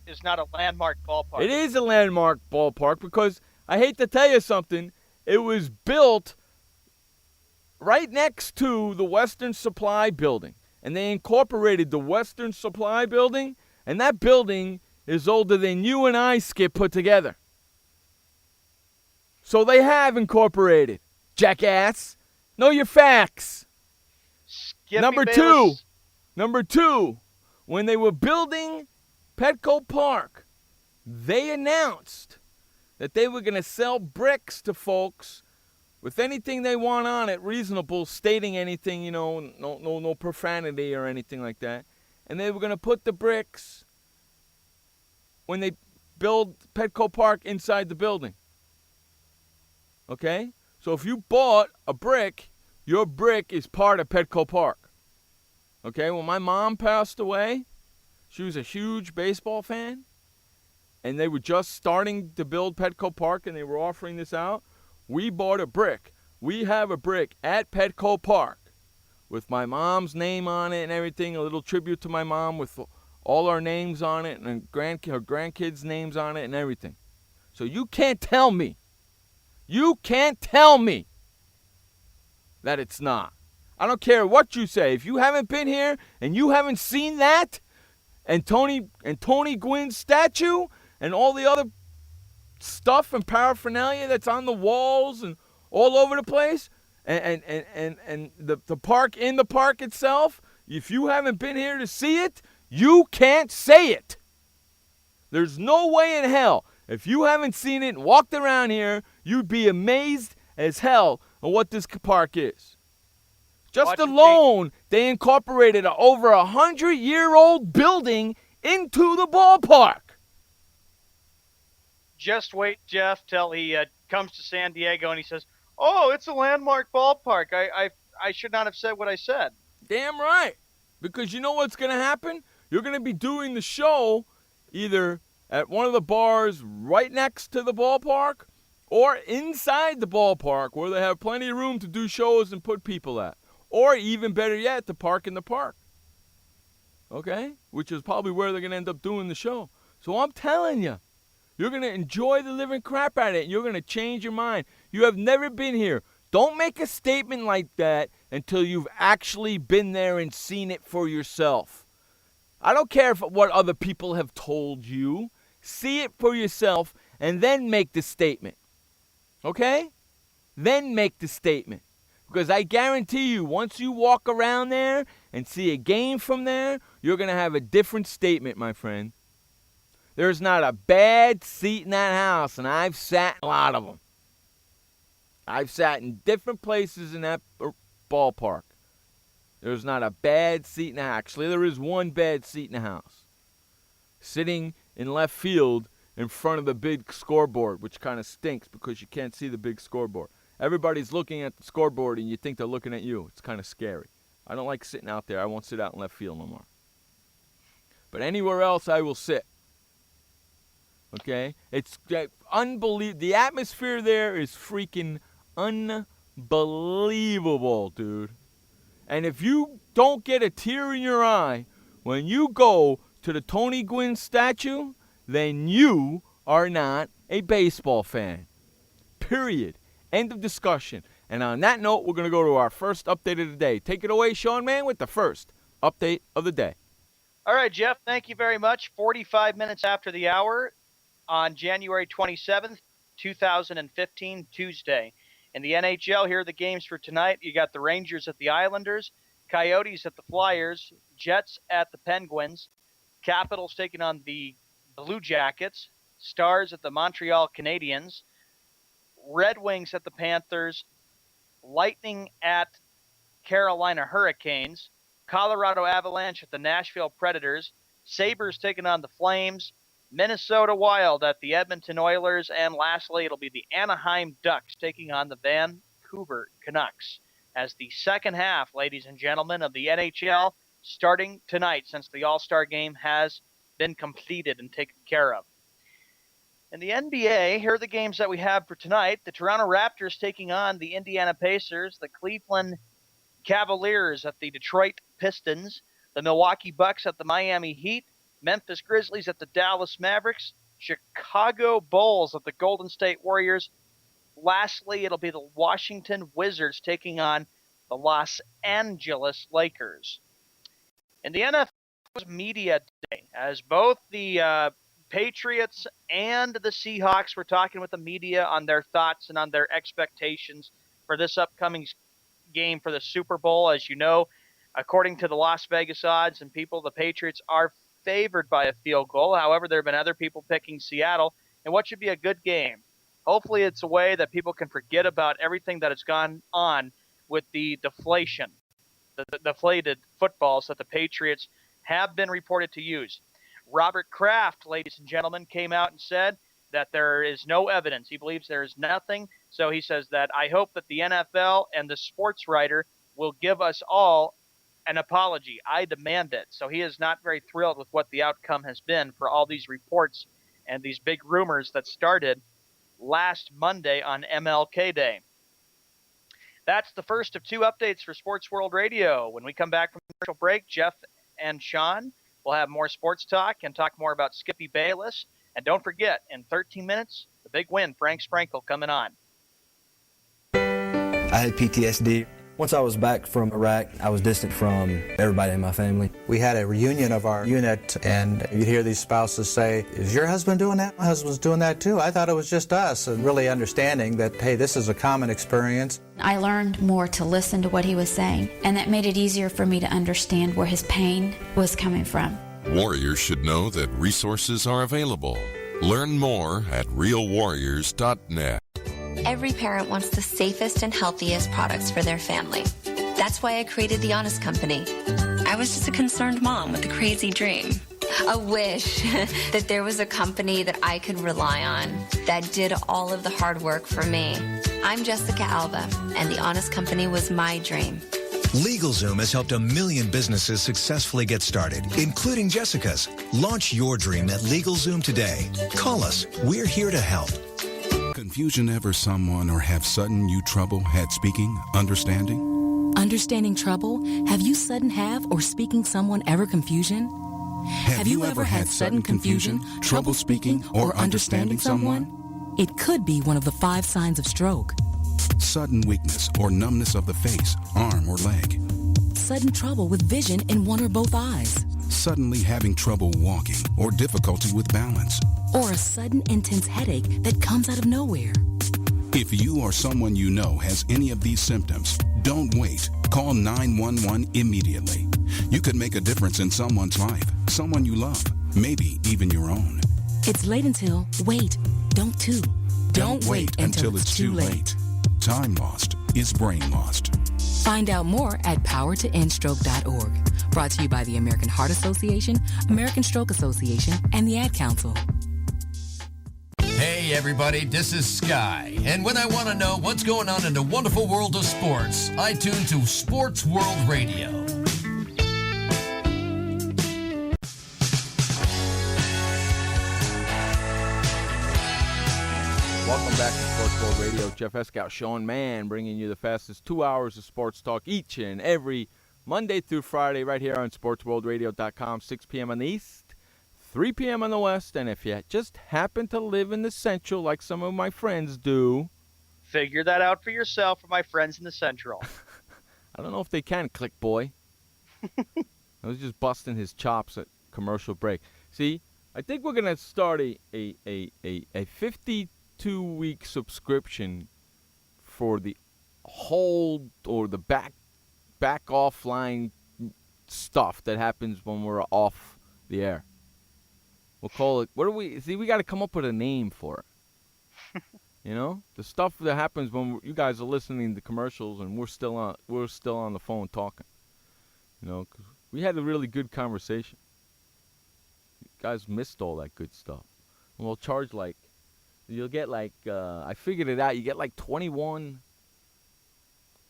is not a landmark ballpark. It is a landmark ballpark because, I hate to tell you something, it was built right next to the Western Supply building. And they incorporated the Western Supply building, and that building is older than you and I, Skip, put together. So they have incorporated, jackass. Know your facts. Skippy Number Bayless. two, when they were building Petco Park, they announced that they were going to sell bricks to folks with anything they want on it, reasonable, stating anything, no profanity or anything like that. And they were going to put the bricks when they build Petco Park inside the building. Okay? So if you bought a brick, your brick is part of Petco Park. Okay? When my mom passed away, she was a huge baseball fan, and they were just starting to build Petco Park, and they were offering this out. We bought a brick. We have a brick at Petco Park with my mom's name on it and everything, a little tribute to my mom with all our names on it and her grandkids' names on it and everything. So you can't tell me that it's not. I don't care what you say. If you haven't been here and you haven't seen that, and Tony Gwynn's statue and all the other stuff and paraphernalia that's on the walls and all over the place, and the park in the park itself, if you haven't been here to see it, you can't say it. There's no way in hell. If you haven't seen it and walked around here, you'd be amazed as hell at what this park is. Just alone, they incorporated an over 100-year-old building into the ballpark. Just wait, Jeff, till he comes to San Diego and he says, Oh, it's a landmark ballpark. I should not have said what I said. Damn right. Because you know what's going to happen? You're going to be doing the show either at one of the bars right next to the ballpark or inside the ballpark where they have plenty of room to do shows and put people at. Or even better yet, to park in the park. Okay? Which is probably where they're going to end up doing the show. So I'm telling you, you're going to enjoy the living crap out of it. And you're going to change your mind. You have never been here. Don't make a statement like that until you've actually been there and seen it for yourself. I don't care what other people have told you. See it for yourself and then make the statement. Okay? Then make the statement. Because I guarantee you, once you walk around there and see a game from there, you're going to have a different statement, my friend. There's not a bad seat in that house, and I've sat in a lot of them. I've sat in different places in that ballpark. There's not a bad seat in the house. Actually, there is one bad seat in the house. Sitting in left field in front of the big scoreboard, which kind of stinks because you can't see the big scoreboard. Everybody's looking at the scoreboard, and you think they're looking at you. It's kind of scary. I don't like sitting out there. I won't sit out in left field no more. But anywhere else, I will sit. Okay? It's unbelievable. The atmosphere there is freaking unbelievable, dude. And if you don't get a tear in your eye when you go to the Tony Gwynn statue, then you are not a baseball fan. Period. End of discussion. And on that note, we're going to go to our first update of the day. Take it away, Sean Mann, with the first update of the day. All right, Jeff, thank you very much. 45 minutes after the hour on January 27th, 2015, Tuesday. In the NHL, here are the games for tonight. You got the Rangers at the Islanders, Coyotes at the Flyers, Jets at the Penguins, Capitals taking on the Blue Jackets, Stars at the Montreal Canadiens, Red Wings at the Panthers, Lightning at Carolina Hurricanes, Colorado Avalanche at the Nashville Predators, Sabres taking on the Flames, Minnesota Wild at the Edmonton Oilers, and lastly, it'll be the Anaheim Ducks taking on the Vancouver Canucks. As the second half, ladies and gentlemen, of the NHL starting tonight, since the All-Star game has been completed and taken care of. In the NBA, here are the games that we have for tonight. The Toronto Raptors taking on the Indiana Pacers, the Cleveland Cavaliers at the Detroit Pistons, the Milwaukee Bucks at the Miami Heat, Memphis Grizzlies at the Dallas Mavericks, Chicago Bulls at the Golden State Warriors. Lastly, it'll be the Washington Wizards taking on the Los Angeles Lakers. In the NFL, it was Media Day, as both the Patriots and the Seahawks were talking with the media on their thoughts and on their expectations for this upcoming game for the Super Bowl. As you know, according to the Las Vegas odds and people, the Patriots are favored by a field goal. However, there have been other people picking Seattle in what should be a good game. Hopefully it's a way that people can forget about everything that has gone on with the deflation, the deflated footballs that the Patriots have been reported to use. Robert Kraft, ladies and gentlemen, came out and said that there is no evidence. He believes there is nothing. So he says that I hope that the NFL and the sports writer will give us all an apology. I demand it. So he is not very thrilled with what the outcome has been for all these reports and these big rumors that started last Monday on MLK Day. That's the first of two updates for Sports World Radio. When we come back from the commercial break, Jeff and Sean will have more sports talk and talk more about Skippy Bayless. And don't forget, in 13 minutes, the big win, Frank Sprankle coming on. I had PTSD. Once I was back from Iraq, I was distant from everybody in my family. We had a reunion of our unit, and you'd hear these spouses say, "Is your husband doing that? My husband's doing that too. I thought it was just us." And really understanding that, hey, this is a common experience. I learned more to listen to what he was saying, and that made it easier for me to understand where his pain was coming from. Warriors should know that resources are available. Learn more at realwarriors.net. Every parent wants the safest and healthiest products for their family. That's why I created The Honest Company. I was just a concerned mom with a crazy dream. A wish that there was a company that I could rely on that did all of the hard work for me. I'm Jessica Alba, and The Honest Company was my dream. LegalZoom has helped 1 million businesses successfully get started, including Jessica's. Launch your dream at LegalZoom today. Call us. We're here to help. Confusion ever someone or have sudden you trouble had speaking, understanding? Understanding trouble? Have you sudden have or speaking someone ever confusion? Have you ever had sudden confusion, trouble speaking, or understanding someone? It could be one of the 5 signs of stroke. Sudden weakness or numbness of the face, arm, or leg. Sudden trouble with vision in one or both eyes. Suddenly having trouble walking or difficulty with balance. Or a sudden intense headache that comes out of nowhere. If you or someone you know has any of these symptoms, don't wait. Call 911 immediately. You could make a difference in someone's life, someone you love, maybe even your own. It's late until, wait, don't too. Don't wait until it's too late. Time lost is brain lost. Find out more at powertoendstroke.org. Brought to you by the American Heart Association, American Stroke Association, and the Ad Council. Hey everybody, this is Sky. And when I want to know what's going on in the wonderful world of sports, I tune to Sports World Radio. Welcome back to Sports World Radio. Jeff Escow, Sean Mann, bringing you the fastest 2 hours of sports talk each and every Monday through Friday right here on SportsWorldRadio.com, 6 p.m. on the East, 3 p.m. on the West. And if you just happen to live in the Central like some of my friends do. Figure that out for yourself, for my friends in the Central. I don't know if they can, Click Boy. I was just busting his chops at commercial break. See, I think we're going to start a 52-week subscription for the whole or the back offline stuff that happens when we're off the air. We'll call it, we got to come up with a name for it. You know, the stuff that happens when you guys are listening to commercials and we're still on the phone talking. You know, 'cause we had a really good conversation. You guys missed all that good stuff. And we'll charge you'll get I figured it out. You get 21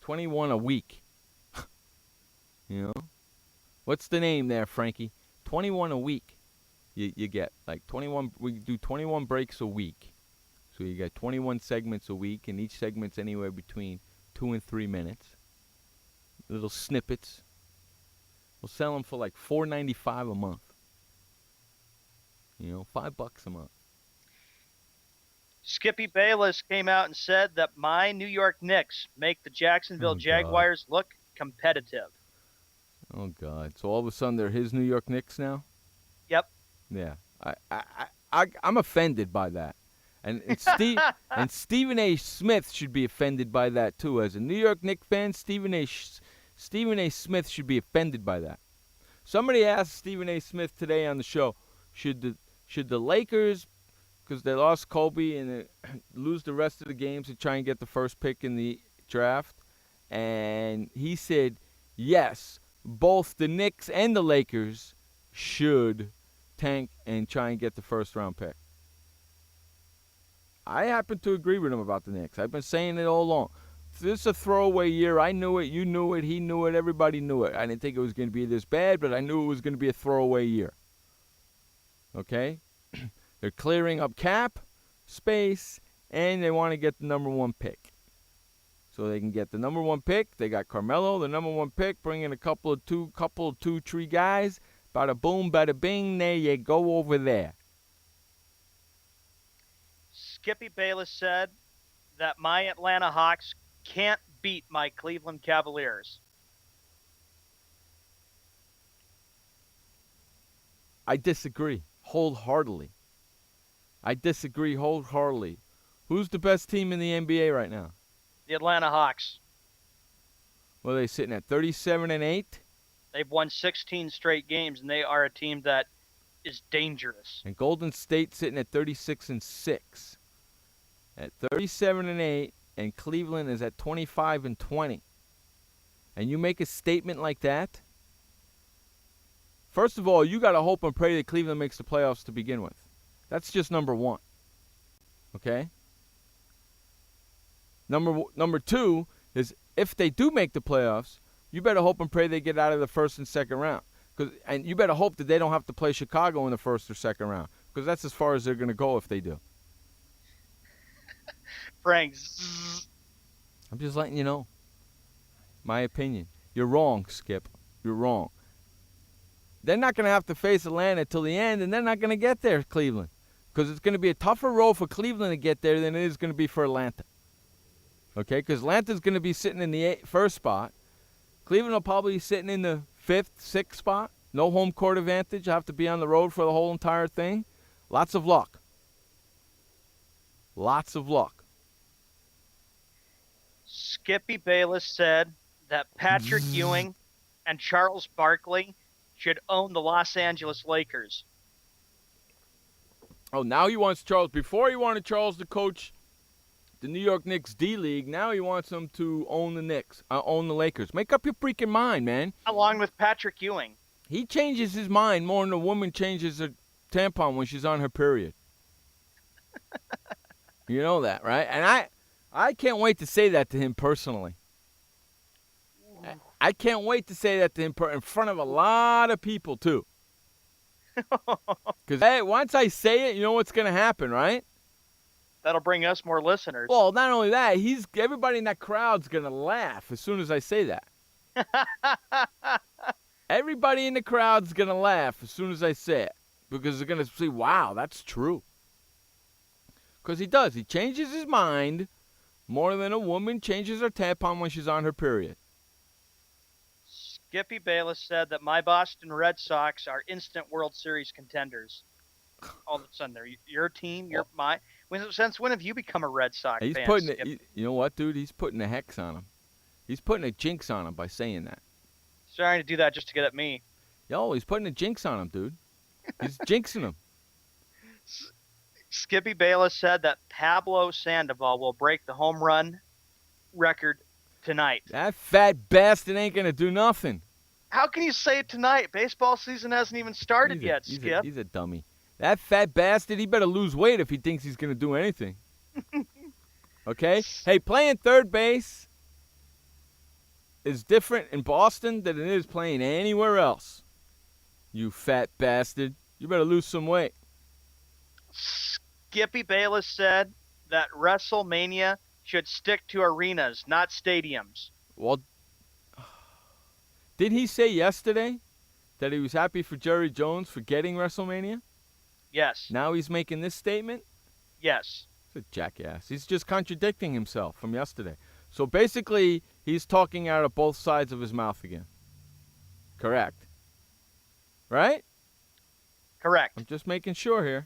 a week. You know, what's the name there, Frankie? 21 a week. You get 21. We do 21 breaks a week. So you get 21 segments a week, and each segment's anywhere between 2 and 3 minutes. Little snippets. We'll sell them for $4.95 a month. You know, $5 a month. Skippy Bayless came out and said that my New York Knicks make the Jacksonville Jaguars look competitive. Oh, God. So all of a sudden they're his New York Knicks now? Yep. Yeah. I'm offended by that. And Stephen A. Smith should be offended by that, too. As a New York Knicks fan, Stephen A. Smith should be offended by that. Somebody asked Stephen A. Smith today on the show, should the Lakers, because they lost Kobe and lose the rest of the games to try and get the first pick in the draft? And he said, yes, both the Knicks and the Lakers should tank and try and get the first-round pick. I happen to agree with him about the Knicks. I've been saying it all along. This is a throwaway year. I knew it. You knew it. He knew it. Everybody knew it. I didn't think it was going to be this bad, but I knew it was going to be a throwaway year. Okay? They're clearing up cap space, and they want to get the number 1 pick. So they can get the number 1 pick. They got Carmelo, the number 1 pick, bring in a couple of 2-3 guys. Bada boom, bada bing, there you go over there. Skippy Bayless said that my Atlanta Hawks can't beat my Cleveland Cavaliers. I disagree wholeheartedly. Who's the best team in the NBA right now? The Atlanta Hawks. Well, they're sitting at 37-8. They've won 16 straight games, and they are a team that is dangerous. And Golden State sitting at 36-6. At 37-8, and Cleveland is at 25-20. And you make a statement like that? First of all, you got to hope and pray that Cleveland makes the playoffs to begin with. That's just number 1. Okay? Number two is if they do make the playoffs, you better hope and pray they get out of the first and second round. And you better hope that they don't have to play Chicago in the first or second round, because that's as far as they're going to go if they do. Frank. I'm just letting you know. My opinion. You're wrong, Skip. You're wrong. They're not going to have to face Atlanta till the end, and they're not going to get there, Cleveland, because it's going to be a tougher road for Cleveland to get there than it is going to be for Atlanta. Okay, because Atlanta's going to be sitting in the first spot. Cleveland will probably be sitting in the 5th, 6th spot. No home court advantage. I have to be on the road for the whole entire thing. Lots of luck. Lots of luck. Skippy Bayless said that Patrick Ewing and Charles Barkley should own the Los Angeles Lakers. Oh, now he wants Charles. Before he wanted Charles to coach the New York Knicks D-League. Now he wants them to own the Knicks, own the Lakers. Make up your freaking mind, man. Along with Patrick Ewing. He changes his mind more than a woman changes her tampon when she's on her period. You know that, right? And I can't wait to say that to him personally. I can't wait to say that to him in front of a lot of people, too. Because hey, once I say it, you know what's going to happen, right? That'll bring us more listeners. Well, not only that, everybody in that crowd's going to laugh as soon as I say that. Everybody in the crowd's going to laugh as soon as I say it, because they're going to say, wow, that's true. Because he does. He changes his mind more than a woman changes her tampon when she's on her period. Skippy Bayless said that my Boston Red Sox are instant World Series contenders. All of a sudden, they're your team, my. Since when have you become a Red Sox He's fan? Putting it, you know what, dude? He's putting a hex on him. He's putting a jinx on him by saying that. He's trying to do that just to get at me. Yo, he's putting a jinx on him, dude. He's jinxing him. Skippy Bayless said that Pablo Sandoval will break the home run record tonight. That fat bastard ain't going to do nothing. How can you say it tonight? Baseball season hasn't even started yet, Skip. He's a dummy. That fat bastard, he better lose weight if he thinks he's going to do anything. Okay? Hey, playing third base is different in Boston than it is playing anywhere else. You fat bastard. You better lose some weight. Skippy Bayless said that WrestleMania should stick to arenas, not stadiums. Well, did he say yesterday that he was happy for Jerry Jones for getting WrestleMania? Yes. Now he's making this statement? Yes. He's a jackass. He's just contradicting himself from yesterday. So basically, he's talking out of both sides of his mouth again. Correct. Right? Correct. I'm just making sure here.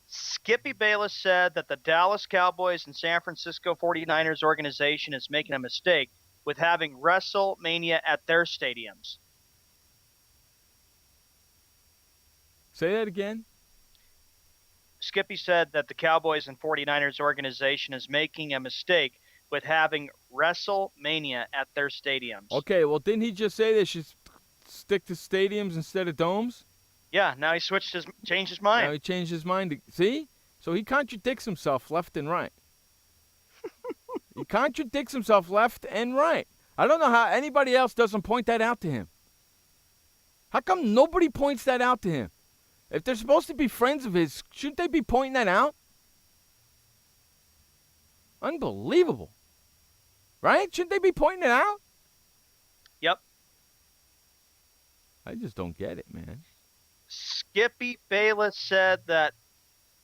Skippy Bayless said that the Dallas Cowboys and San Francisco 49ers organization is making a mistake with having WrestleMania at their stadiums. Say that again. Skippy said that the Cowboys and 49ers organization is making a mistake with having WrestleMania at their stadiums. Okay, well, didn't he just say they should stick to stadiums instead of domes? Yeah, now he changed his mind. Now he changed his mind. See? So he contradicts himself left and right. He contradicts himself left and right. I don't know how anybody else doesn't point that out to him. How come nobody points that out to him? If they're supposed to be friends of his, shouldn't they be pointing that out? Unbelievable. Right? Shouldn't they be pointing it out? Yep. I just don't get it, man. Skippy Bayless said that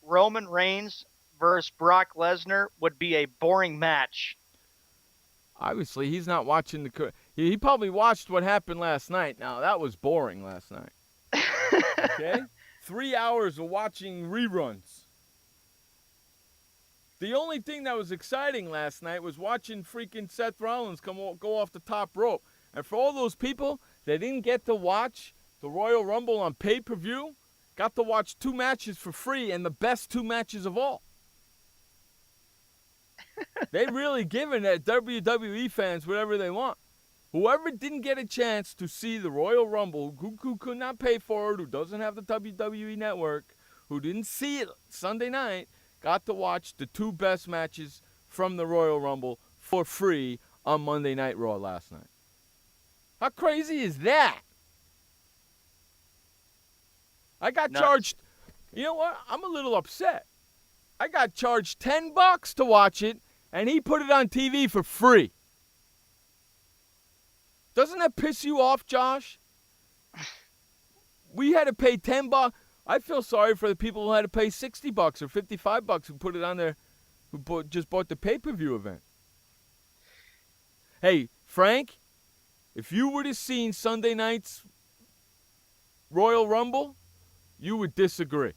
Roman Reigns versus Brock Lesnar would be a boring match. Obviously, he's not watching the... He probably watched what happened last night. Now, that was boring last night. Okay? 3 hours of watching reruns. The only thing that was exciting last night was watching freaking Seth Rollins go off the top rope. And for all those people that didn't get to watch the Royal Rumble on pay-per-view, got to watch 2 matches for free, and the best 2 matches of all. They really giving that WWE fans whatever they want. Whoever didn't get a chance to see the Royal Rumble, who could not pay for it, who doesn't have the WWE Network, who didn't see it Sunday night, got to watch the 2 best matches from the Royal Rumble for free on Monday Night Raw last night. How crazy is that? I got charged. You know what? I'm a little upset. I got charged $10 to watch it, and he put it on TV for free. Doesn't that piss you off, Josh? We had to pay $10. I feel sorry for the people who had to pay $60 or $55 who put it on there, just bought the pay-per-view event. Hey, Frank, if you would have seen Sunday night's Royal Rumble, you would disagree.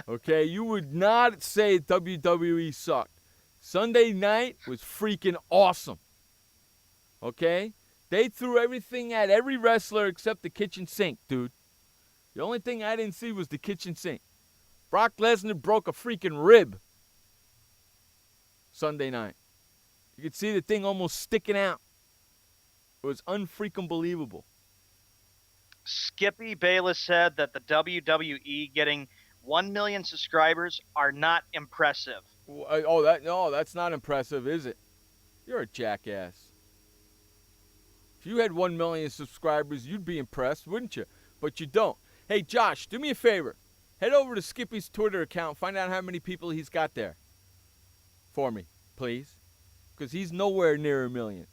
Okay? You would not say WWE sucked. Sunday night was freaking awesome. Okay? They threw everything at every wrestler except the kitchen sink, dude. The only thing I didn't see was the kitchen sink. Brock Lesnar broke a freaking rib Sunday night. You could see the thing almost sticking out. It was unfreaking believable. Skippy Bayless said that the WWE getting 1 million subscribers are not impressive. No, that's not impressive, is it? You're a jackass. If you had 1 million subscribers, you'd be impressed, wouldn't you? But you don't. Hey, Josh, do me a favor. Head over to Skippy's Twitter account. Find out how many people he's got there for me, please. Because he's nowhere near 1 million.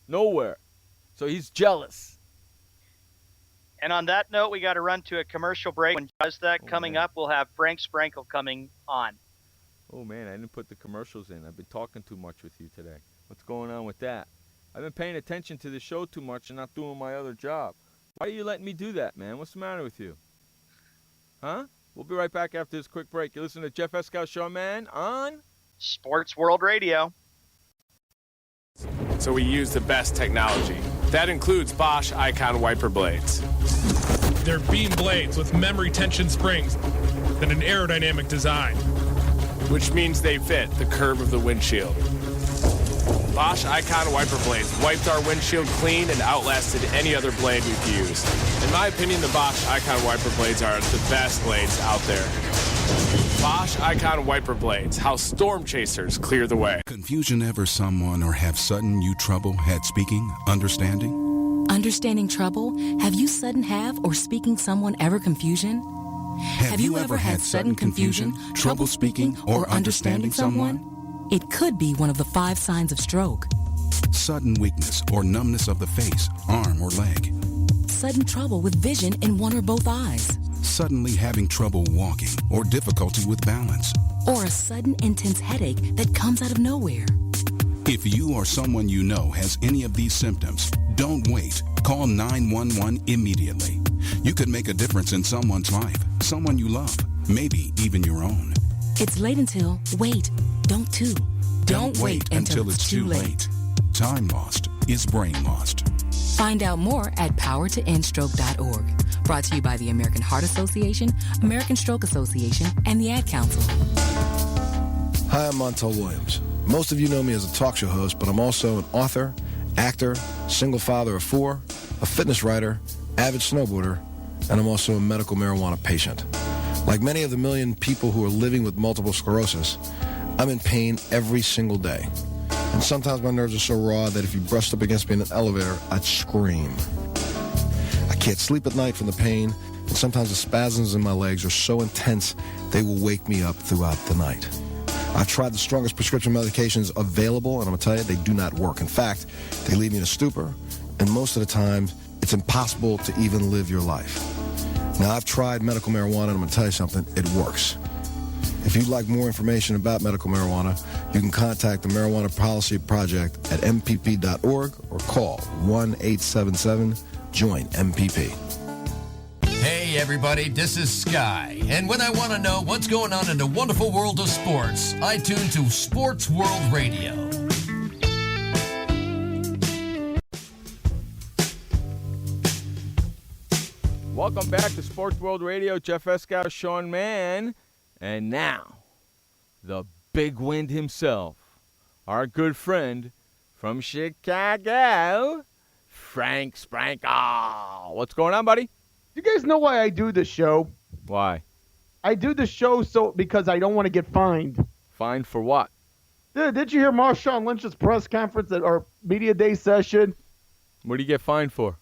Nowhere. So he's jealous. And on that note, we got to run to a commercial break. When he does that, coming up, we'll have Frank Sprankle coming on. Oh, man, I didn't put the commercials in. I've been talking too much with you today. What's going on with that? I've been paying attention to the show too much and not doing my other job. Why are you letting me do that, man? What's the matter with you? Huh? We'll be right back after this quick break. You listen to Jeff Escow Show, man, on Sports World Radio. So we use the best technology. That includes Bosch Icon wiper blades. They're beam blades with memory tension springs and an aerodynamic design, which means they fit the curve of the windshield. Bosch Icon wiper blades wiped our windshield clean and outlasted any other blade we've used. In my opinion, the Bosch Icon wiper blades are the best blades out there. Bosch Icon wiper blades, how storm chasers clear the way. Confusion ever someone or have sudden you trouble had speaking, understanding? Understanding trouble? Have you sudden have or speaking someone ever confusion? Have you ever had sudden confusion, trouble speaking, or understanding someone? It could be one of the 5 signs of stroke. Sudden weakness or numbness of the face, arm, or leg. Sudden trouble with vision in one or both eyes. Suddenly having trouble walking or difficulty with balance. Or a sudden intense headache that comes out of nowhere. If you or someone you know has any of these symptoms, don't wait. Call 911 immediately. You could make a difference in someone's life, someone you love, maybe even your own. It's late until, wait, don't too. Don't wait until it's too late. Time lost is brain lost. Find out more at powertoendstroke.org. Brought to you by the American Heart Association, American Stroke Association, and the Ad Council. Hi, I'm Montel Williams. Most of you know me as a talk show host, but I'm also an author, actor, single father of 4, a fitness writer, avid snowboarder, and I'm also a medical marijuana patient. Like many of the million people who are living with multiple sclerosis, I'm in pain every single day. And sometimes my nerves are so raw that if you brushed up against me in an elevator, I'd scream. I can't sleep at night from the pain, and sometimes the spasms in my legs are so intense they will wake me up throughout the night. I've tried the strongest prescription medications available, and I'm going to tell you, they do not work. In fact, they leave me in a stupor, and most of the time, it's impossible to even live your life. Now, I've tried medical marijuana, and I'm going to tell you something, it works. If you'd like more information about medical marijuana, you can contact the Marijuana Policy Project at mpp.org or call 1-877-JOIN-MPP. Hey everybody, this is Sky, and when I want to know what's going on in the wonderful world of sports, I tune to Sports World Radio. Welcome back to Sports World Radio. Jeff Escow, Sean Mann. And now, the big wind himself, our good friend from Chicago, Frank Sprankle. What's going on, buddy? You guys know why I do this show? Why? I do the show because I don't want to get fined. Fined for what? Dude, did you hear Marshawn Lynch's press conference at our media day session? What do you get fined for?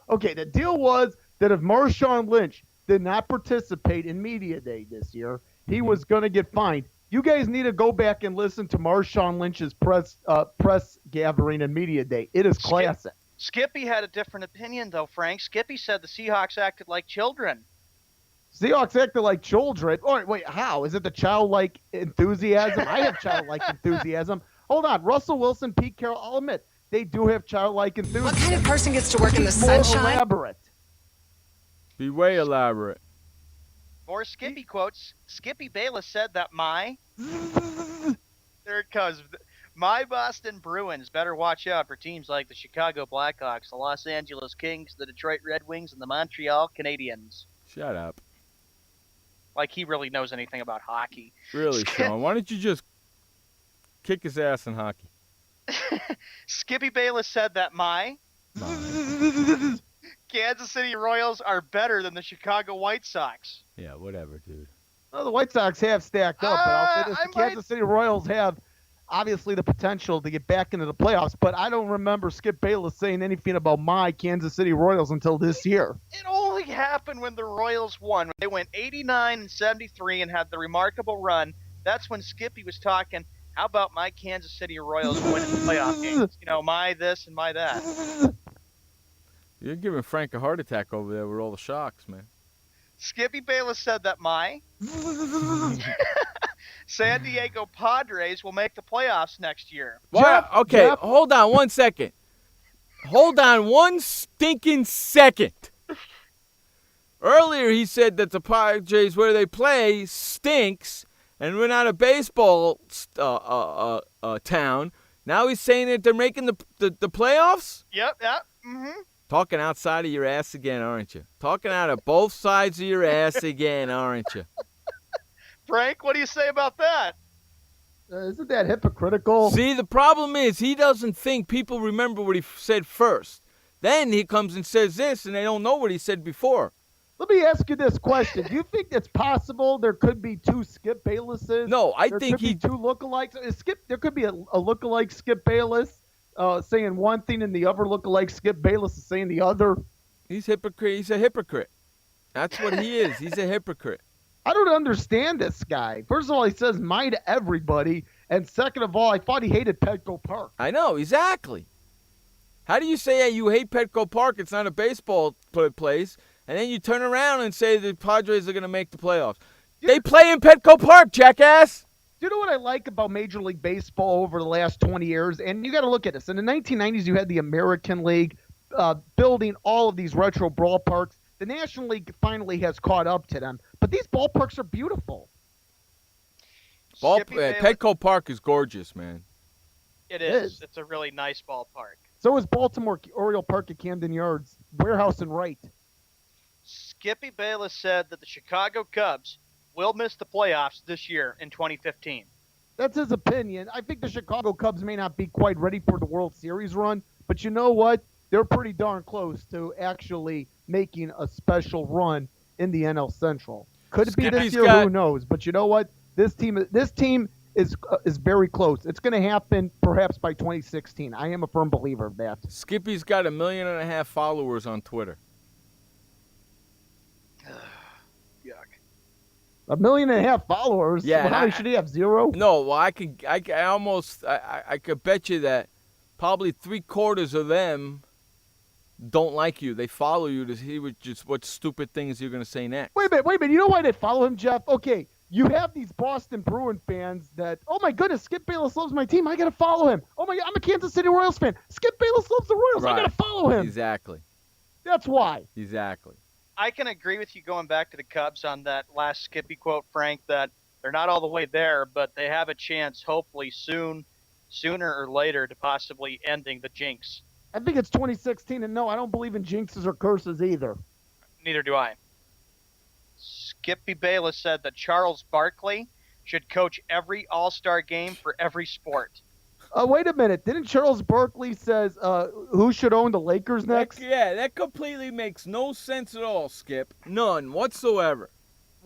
Okay, the deal was that if Marshawn Lynch did not participate in media day this year, he was going to get fined. You guys need to go back and listen to Marshawn Lynch's press gathering and media day. It is classic. Skippy had a different opinion, though, Frank. Skippy said the Seahawks acted like children. Seahawks acted like children. All right, wait, how? Is it the childlike enthusiasm? I have childlike enthusiasm. Hold on. Russell Wilson, Pete Carroll, I'll admit, they do have childlike enthusiasm. What kind of person gets to work in the More sunshine? elaborate. Be way elaborate. More Skippy quotes. Skippy Bayless said that there it comes. My Boston Bruins better watch out for teams like the Chicago Blackhawks, the Los Angeles Kings, the Detroit Red Wings, and the Montreal Canadiens. Shut up. Like he really knows anything about hockey. Really, Sean? Why don't you just kick his ass in hockey? Skippy Bayless said that Kansas City Royals are better than the Chicago White Sox. Yeah, whatever, dude. Well, the White Sox have stacked up, but I'll say this. The Kansas City Royals have obviously the potential to get back into the playoffs, but I don't remember Skip Bayless saying anything about my Kansas City Royals until this year. It only happened when the Royals won. They went 89-73 and had the remarkable run. That's when Skippy was talking, how about my Kansas City Royals winning the playoff games? You know, my this and my that. You're giving Frank a heart attack over there with all the shocks, man. Skippy Bayless said that San Diego Padres will make the playoffs next year. What? Okay, hold on 1 second. Hold on 1 stinking second. Earlier he said that the Padres, where they play, stinks, and we're not a baseball town. Now he's saying that they're making the playoffs? Yep. Mm-hmm. Talking outside of your ass again, aren't you? Talking out of both sides of your ass again, aren't you? Frank, what do you say about that? Isn't that hypocritical? See, the problem is he doesn't think people remember what he said first. Then he comes and says this, and they don't know what he said before. Let me ask you this question. Do you think it's possible there could be two Skip Baylesses? No, I there think could be two lookalikes. There could be a lookalike Skip Bayless saying one thing and the other lookalike Skip Bayless is saying the other. He's hypocrite. He's a hypocrite. That's what he is. He's a hypocrite. I don't understand this guy. First of all, he says "my" to everybody, and second of all, I thought he hated Petco Park. I know, exactly. How do you say you hate Petco Park? It's not a baseball place, and then you turn around and say the Padres are going to make the playoffs. They play in Petco Park, jackass. Do you know what I like about Major League Baseball over the last 20 years? And you got to look at this. In the 1990s, you had the American League building all of these retro ballparks. The National League finally has caught up to them. But these ballparks are beautiful. Petco Park is gorgeous, man. It is. It's a really nice ballpark. So is Baltimore Oriole Park at Camden Yards, Warehouse and Wright. Skippy Bayless said that the Chicago Cubs will miss the playoffs this year in 2015. That's his opinion. I think the Chicago Cubs may not be quite ready for the World Series run, but you know what? They're pretty darn close to actually making a special run in the NL Central. Could it be this year? Who knows? But you know what? This team is very close. It's going to happen perhaps by 2016. I am a firm believer of that. Skippy's got 1.5 million followers on Twitter. Yuck. 1.5 million followers? Yeah. Well, should he have 0? No. Well, I could bet you that probably 3/4 of them don't like you. They follow you to see what stupid things you're going to say next. Wait a minute. You know why they follow him, Jeff? Okay, you have these Boston Bruin fans that, oh my goodness, Skip Bayless loves my team. I got to follow him. Oh my God, I'm a Kansas City Royals fan. Skip Bayless loves the Royals. Right. I got to follow him. Exactly. That's why. Exactly. I can agree with you going back to the Cubs on that last Skippy quote, Frank, that they're not all the way there, but they have a chance, hopefully sooner or later, to possibly ending the jinx. I think it's 2016, and no, I don't believe in jinxes or curses either. Neither do I. Skippy Bayless said that Charles Barkley should coach every All-Star game for every sport. Wait a minute. Didn't Charles Barkley says who should own the Lakers next? That completely makes no sense at all, Skip. None whatsoever.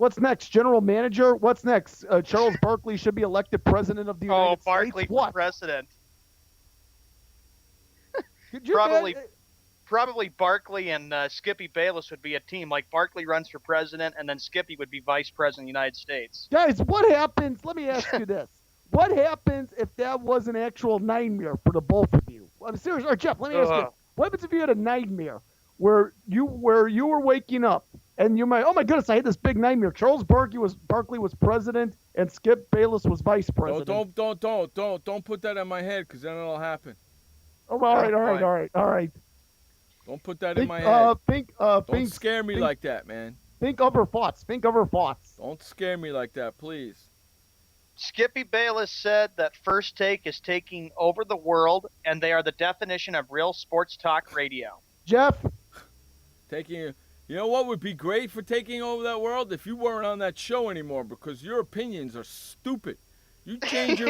What's next? General manager? What's next? Charles Barkley should be elected president of the United Barkley States. for president. Could you Probably Barkley and Skippy Bayless would be a team. Like Barkley runs for president, and then Skippy would be vice president of the United States. Guys, what happens? Let me ask you this. What happens if that was an actual nightmare for the both of you? I'm serious. Or Jeff, let me ask you. What happens if you had a nightmare where you were waking up and you might, oh my goodness, I had this big nightmare. Charles Barkley was president and Skip Bayless was vice president. Don't put that in my head, because then it'll happen. Oh, all right. Don't put that in my head. Don't scare me like that, man. Think of her thoughts. Don't scare me like that, please. Skippy Bayless said that First Take is taking over the world, and they are the definition of real sports talk radio. Jeff? You know what would be great for taking over that world? If you weren't on that show anymore, because your opinions are stupid. You change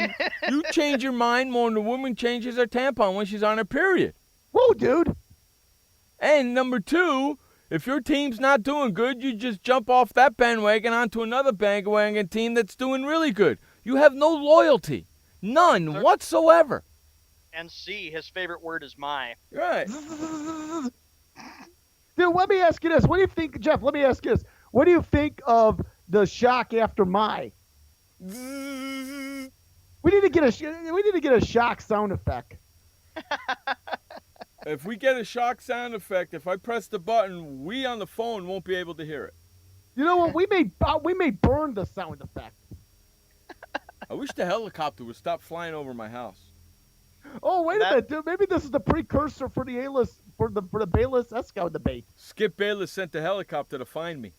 your mind more than a woman changes her tampon when she's on her period. Whoa, dude. And number 2, if your team's not doing good, you just jump off that bandwagon onto another bandwagon team that's doing really good. You have no loyalty. None whatsoever. And C, his favorite word is my. Right. Dude, let me ask you this. What do you think, Jeff, let me ask you this. What do you think of the shock after my? We need to get a shock sound effect. If we get a shock sound effect, if I press the button, we on the phone won't be able to hear it. You know what? We may burn the sound effect. I wish the helicopter would stop flying over my house. Oh, wait a minute, dude. Maybe this is the precursor for the for the Bayless-Escow debate. Skip Bayless sent the helicopter to find me.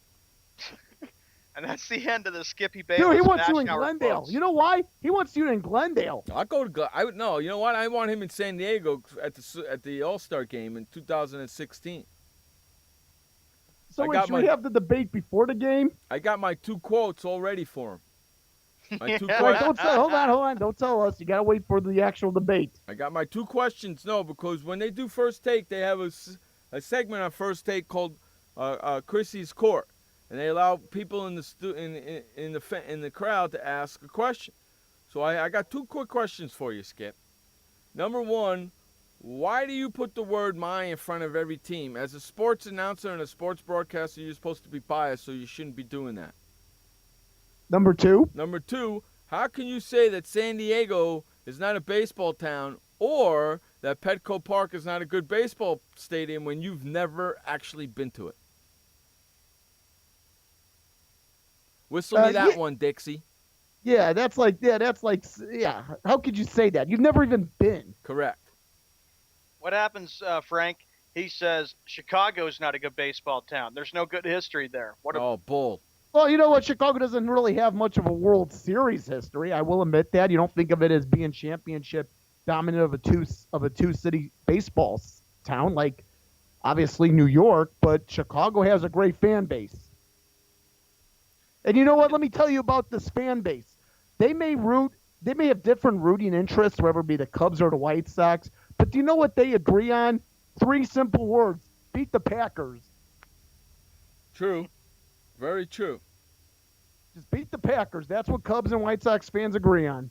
And that's the end of the Skippy Bayless. Dude, he wants you in Glendale. Quotes. You know why? He wants you in Glendale. I'll go to no. You know what? I want him in San Diego at the All-Star game in 2016. So wait, should we have the debate before the game? I got my 2 quotes all ready for him. My 2 Wait, hold on. Don't tell us. You got to wait for the actual debate. I got my 2 questions. No, because when they do First Take, they have a segment on First Take called Chrissy's Court. And they allow people in the crowd to ask a question. So I got 2 quick questions for you, Skip. Number 1, why do you put the word "my" in front of every team? As a sports announcer and a sports broadcaster, you're supposed to be biased, so you shouldn't be doing that. Number 2, how can you say that San Diego is not a baseball town or that Petco Park is not a good baseball stadium when you've never actually been to it? Whistle me that one, Dixie. Yeah, that's like, how could you say that? You've never even been. Correct. What happens, Frank? He says Chicago's not a good baseball town. There's no good history there. Bull. Well, you know what? Chicago doesn't really have much of a World Series history. I will admit that. You don't think of it as being championship dominant of a two-city baseball town like, obviously, New York, but Chicago has a great fan base. And you know what? Let me tell you about this fan base. They may have different rooting interests, whether it be the Cubs or the White Sox, but do you know what they agree on? 3 simple words. Beat the Packers. True. Very true. Just beat the Packers. That's what Cubs and White Sox fans agree on.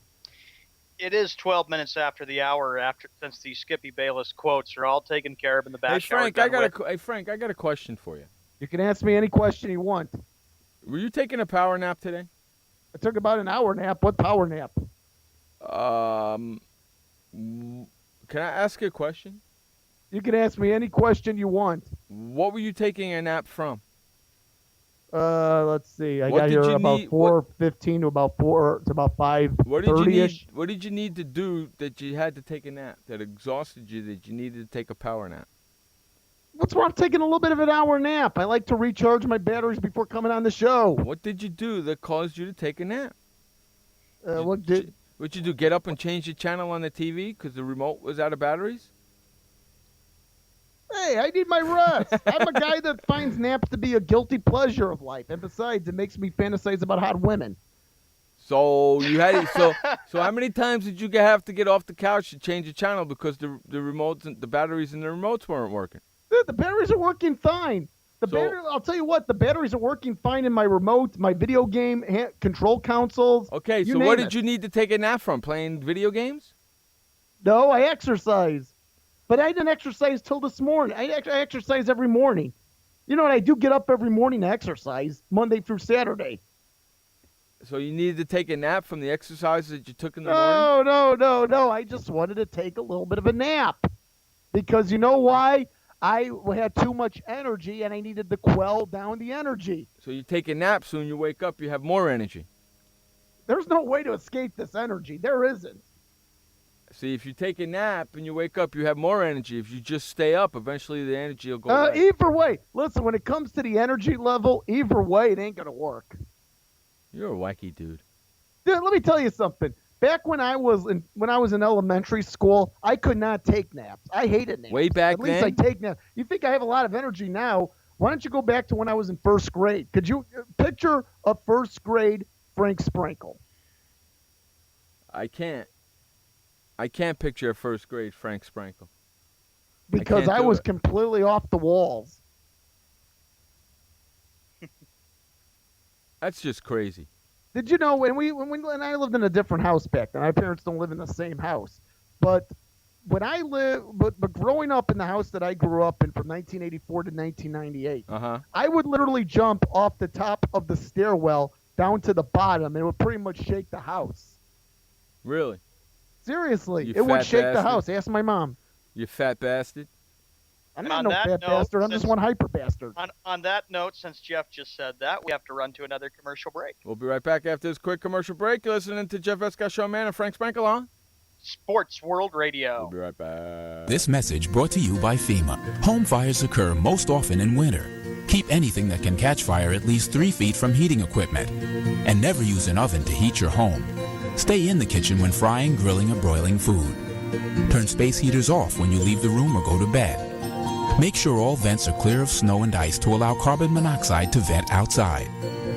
It is 12 minutes after the hour, since the Skippy Bayless quotes are all taken care of in the back. Hey, Frank, I got a question for you. You can ask me any question you want. Were you taking a power nap today? I took about an hour nap. What power nap? Can I ask you a question? You can ask me any question you want. What were you taking a nap from? Let's see. I got here about 4:15 to about 5:30ish. What did you need to do that you had to take a nap, that exhausted you, that you needed to take a power nap? What's wrong with taking a little bit of an hour nap? I like to recharge my batteries before coming on the show. What did you do that caused you to take a nap? What'd you do? Get up and change the channel on the TV because the remote was out of batteries? Hey, I need my rest. I'm a guy that finds naps to be a guilty pleasure of life, and besides, it makes me fantasize about hot women. So you had so how many times did you have to get off the couch to change the channel because the remotes and the batteries in the remotes weren't working? Dude, the batteries are working fine. battery, I'll tell you what, the batteries are working fine in my remote, my video game control consoles. Okay, so what did you need to take a nap from? Playing video games? No, I exercise. But I didn't exercise till this morning. I exercise every morning. You know what? I do get up every morning to exercise, Monday through Saturday. So you needed to take a nap from the exercise that you took in the morning? No. I just wanted to take a little bit of a nap. Because you know why? I had too much energy, and I needed to quell down the energy. So you take a nap, so when you wake up, you have more energy. There's no way to escape this energy. There isn't. See, if you take a nap and you wake up, you have more energy. If you just stay up, eventually the energy will go away. Either way. Listen, when it comes to the energy level, either way, it ain't going to work. You're a wacky dude. Dude, let me tell you something. Back when I was in elementary school, I could not take naps. I hated naps. Way back then? At least I take naps. You think I have a lot of energy now? Why don't you go back to when I was in first grade? Could you picture a first grade Frank Sprankle? I can't picture a first grade Frank Sprankle. Because I was completely off the walls. That's just crazy. Did you know when I lived in a different house back then? My parents don't live in the same house, but but growing up in the house that I grew up in from 1984 to 1998, I would literally jump off the top of the stairwell down to the bottom, and it would pretty much shake the house. Really? Seriously, it would shake the house. Ask my mom. You fat bastard. I'm not no fat bastard. I'm just one hyper bastard. On that note, since Jeff just said that, we have to run to another commercial break. We'll be right back after this quick commercial break. You're listening to Jeff Escott, Sean Mann, and Frank Sprankle on Sports World Radio. We'll be right back. This message brought to you by FEMA. Home fires occur most often in winter. Keep anything that can catch fire at least 3 feet from heating equipment. And never use an oven to heat your home. Stay in the kitchen when frying, grilling, or broiling food. Turn space heaters off when you leave the room or go to bed. Make sure all vents are clear of snow and ice to allow carbon monoxide to vent outside.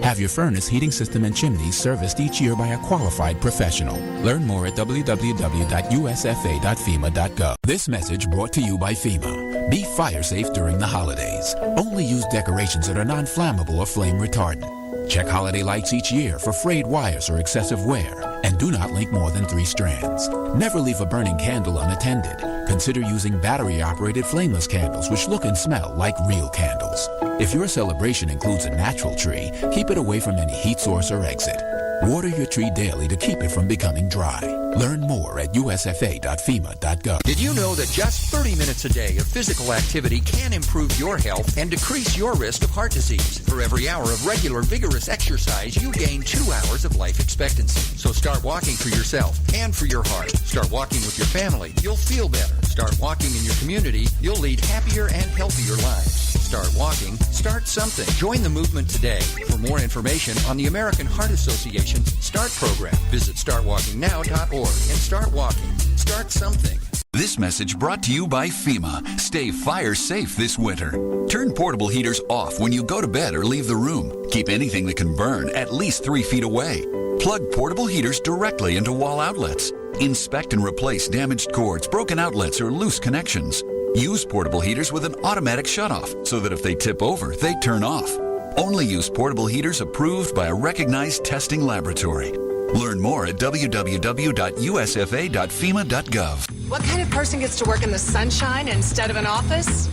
Have your furnace, heating system, and chimneys serviced each year by a qualified professional. Learn more at www.usfa.fema.gov. This message brought to you by FEMA. Be fire safe during the holidays. Only use decorations that are non-flammable or flame retardant. Check holiday lights each year for frayed wires or excessive wear, and do not link more than 3 strands. Never leave a burning candle unattended. Consider using battery-operated flameless candles which look and smell like real candles. If your celebration includes a natural tree, keep it away from any heat source or exit. Water your tree daily to keep it from becoming dry. Learn more at usfa.fema.gov. Did you know that just 30 minutes a day of physical activity can improve your health and decrease your risk of heart disease? For every hour of regular, vigorous exercise, you gain 2 hours of life expectancy. So start walking for yourself and for your heart. Start walking with your family. You'll feel better. Start walking in your community. You'll lead happier and healthier lives. Start walking. Start something. Join the movement today. For more information on the American Heart Association's START program, visit startwalkingnow.org and start walking. Start something. This message brought to you by FEMA. Stay fire safe this winter. Turn portable heaters off when you go to bed or leave the room. Keep anything that can burn at least 3 feet away. Plug portable heaters directly into wall outlets. Inspect and replace damaged cords, broken outlets, or loose connections. Use portable heaters with an automatic shutoff so that if they tip over, they turn off. Only use portable heaters approved by a recognized testing laboratory. Learn more at www.usfa.fema.gov. What kind of person gets to work in the sunshine instead of an office?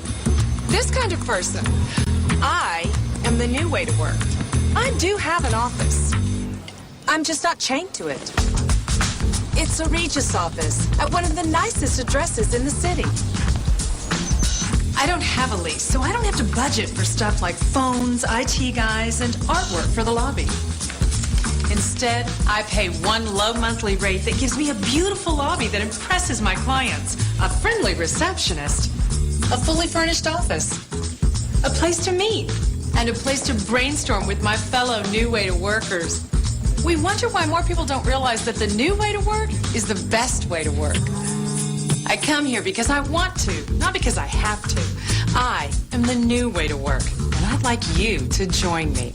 This kind of person. I am the new way to work. I do have an office. I'm just not chained to it. It's a Regis office at one of the nicest addresses in the city. I don't have a lease, so I don't have to budget for stuff like phones, IT guys, and artwork for the lobby. Instead, I pay one low monthly rate that gives me a beautiful lobby that impresses my clients, a friendly receptionist, a fully furnished office, a place to meet, and a place to brainstorm with my fellow New Way to Workers. We wonder why more people don't realize that the new way to work is the best way to work. I come here because I want to, not because I have to. I am the new way to work, and I'd like you to join me.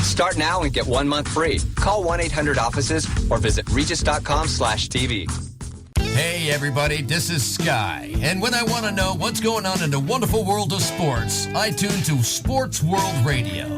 Start now and get 1 month free. Call 1-800-OFFICES or visit regis.com/TV. Hey everybody, this is Sky, and when I want to know what's going on in the wonderful world of sports, I tune to Sports World Radio.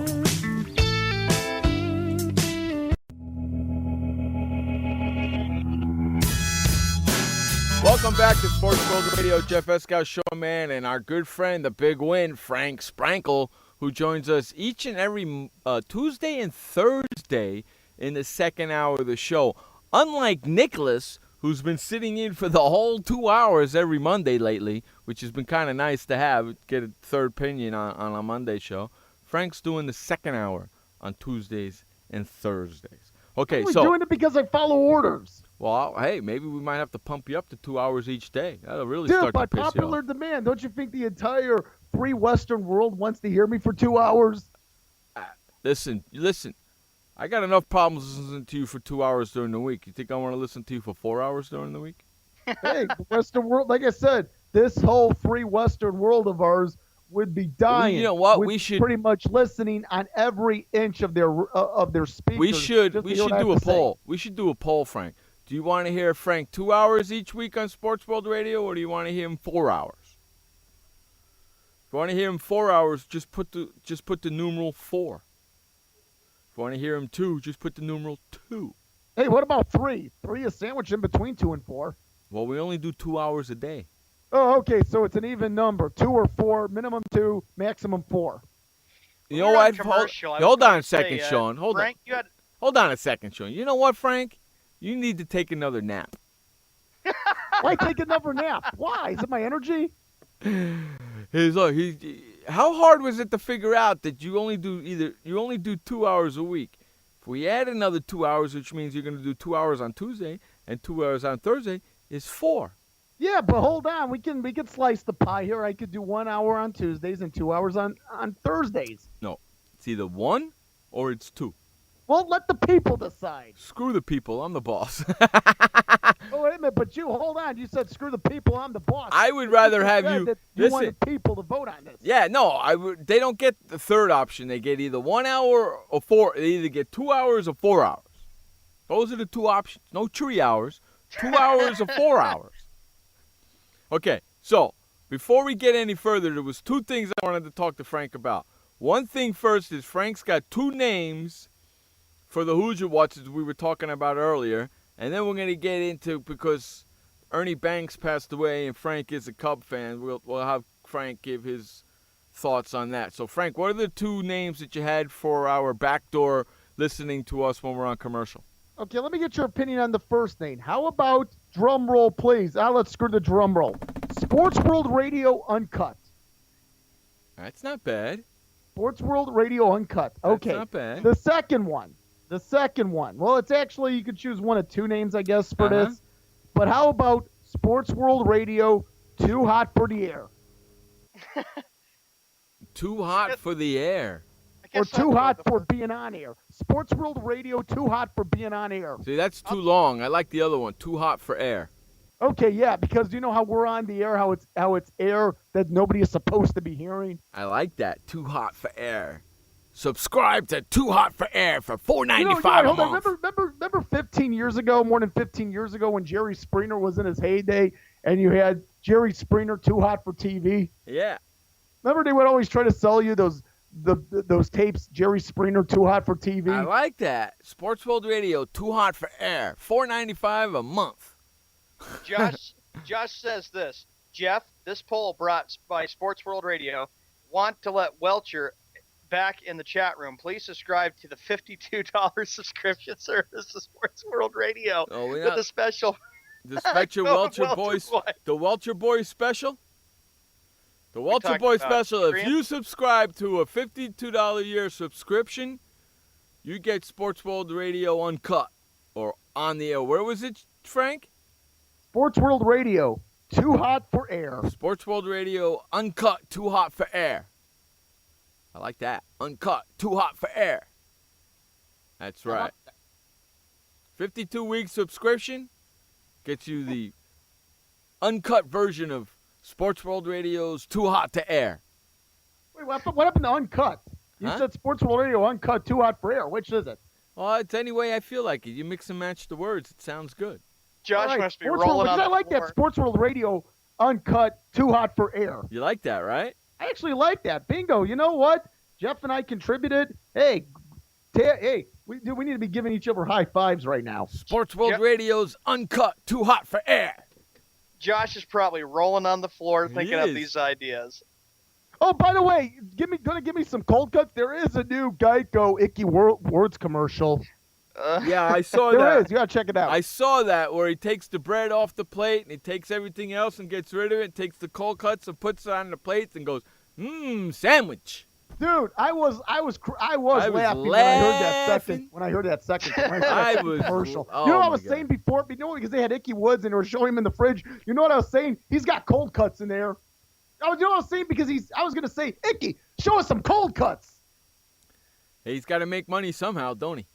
Welcome back to Sports World Radio. Jeff Escow, showman, and our good friend, the big win, Frank Sprankle, who joins us each and every Tuesday and Thursday in the second hour of the show. Unlike Nicholas, who's been sitting in for the whole 2 hours every Monday lately, which has been kind of nice to have, get a third opinion on a Monday show. Frank's doing the second hour on Tuesdays and Thursdays. Okay, I'm doing it because I follow orders. Well, hey, maybe we might have to pump you up to 2 hours each day. That'll really start to piss you off. By popular demand, don't you think the entire free Western world wants to hear me for 2 hours? Listen. I got enough problems listening to you for 2 hours during the week. You think I want to listen to you for 4 hours during the week? Hey, the Western world, like I said, this whole free Western world of ours would be dying. Well, you know what? We should pretty much listening on every inch of their speakers. We should do a poll. Say. We should do a poll, Frank. Do you want to hear Frank 2 hours each week on Sports World Radio, or do you want to hear him 4 hours? If you want to hear him 4 hours, just put the numeral 4. If you want to hear him 2, just put the numeral 2. Hey, what about 3? 3 is sandwiched in between 2 and 4. Well, we only do 2 hours a day. Oh, okay, so it's an even number. 2 or 4, minimum 2, maximum 4. You know what? Hold on a second, Sean. Hold on a second, Sean. You know what, Frank? You need to take another nap. Why take another nap? Why? Is it my energy? How hard was it to figure out that you only do 2 hours a week? If we add another 2 hours, which means you're going to do 2 hours on Tuesday and 2 hours on Thursday, is 4. Yeah, but hold on. We can slice the pie here. I could do 1 hour on Tuesdays and 2 hours on Thursdays. No, it's either 1 or it's 2. Well, let the people decide. Screw the people. I'm the boss. Oh, wait a minute, but hold on. You said screw the people. I'm the boss. I would rather have you. You want the people to vote on this. Yeah, no, they don't get the third option. They get either 1 hour or 4. They either get 2 hours or 4 hours. Those are the two options. No 3 hours. 2 hours or 4 hours. Okay, so before we get any further, there was 2 things I wanted to talk to Frank about. One thing first is Frank's got 2 names for the Hoosier Watchers we were talking about earlier. And then we're going to get into, because Ernie Banks passed away and Frank is a Cub fan, we'll have Frank give his thoughts on that. So, Frank, what are the 2 names that you had for our backdoor listening to us when we're on commercial? Okay, let me get your opinion on the first name. How about, drum roll, please? Let's screw the drum roll. Sports World Radio Uncut. That's not bad. Sports World Radio Uncut. Okay. That's not bad. The second one. Well, it's actually, you could choose one of 2 names, I guess, for this. But how about Sports World Radio Too Hot for the Air? Too hot for the air. Or Too Hot for being on air. Sports World Radio Too Hot for being on air. See, that's too long. I like the other one, Too Hot for Air. Okay, yeah, because you know how we're on the air, how it's air that nobody is supposed to be hearing? I like that, Too Hot for Air. Subscribe to Too Hot for Air for $4.95 a month. Remember 15 years ago, more than 15 years ago, when Jerry Springer was in his heyday, and you had Jerry Springer Too Hot for TV? Yeah. Remember they would always try to sell you those tapes, Jerry Springer Too Hot for TV? I like that. Sports World Radio Too Hot for Air, $4.95 a month. Josh says this. Jeff, this poll brought by Sports World Radio, want to let Welcher back in the chat room. Please subscribe to the $52 subscription service to Sports World Radio with the special. The special Welcher Boys. The Welcher Boys special? The Welcher Boys special. If you subscribe to a $52 a year subscription, you get Sports World Radio Uncut or on the air. Where was it, Frank? Sports World Radio Too Hot for Air. Sports World Radio Uncut Too Hot for Air. I like that. Uncut, Too Hot for Air. That's right. 52-week subscription gets you the uncut version of Sports World Radio's Too Hot to Air. Wait, what happened to Uncut? You said Sports World Radio Uncut, Too Hot for Air. Which is it? Well, it's any way I feel like it. You mix and match the words. It sounds good. Josh must be rolling on I the like floor. that Sports World Radio uncut, too hot for air. You like that, right? I actually like that. Bingo. You know what? Jeff and I contributed. Hey, we need to be giving each other high fives right now. Sports World Radio's uncut, too hot for air. Josh is probably rolling on the floor thinking is. of these ideas. Oh, by the way, gonna give me some cold cuts. There is a new Geico Icky Words commercial. Yeah, I saw that. There is. You gotta check it out. I saw that where he takes the bread off the plate and he takes everything else and gets rid of it, takes the cold cuts and puts it on the plates and goes, sandwich. Dude, I was laughing when I heard that second commercial. Oh, you know what I was saying before? You know, because they had Icky Woods and they were showing him in the fridge. You know what I was saying? He's got cold cuts in there. You know what I was saying? Because I was gonna say, Icky, show us some cold cuts. Hey, he's got to make money somehow, don't he?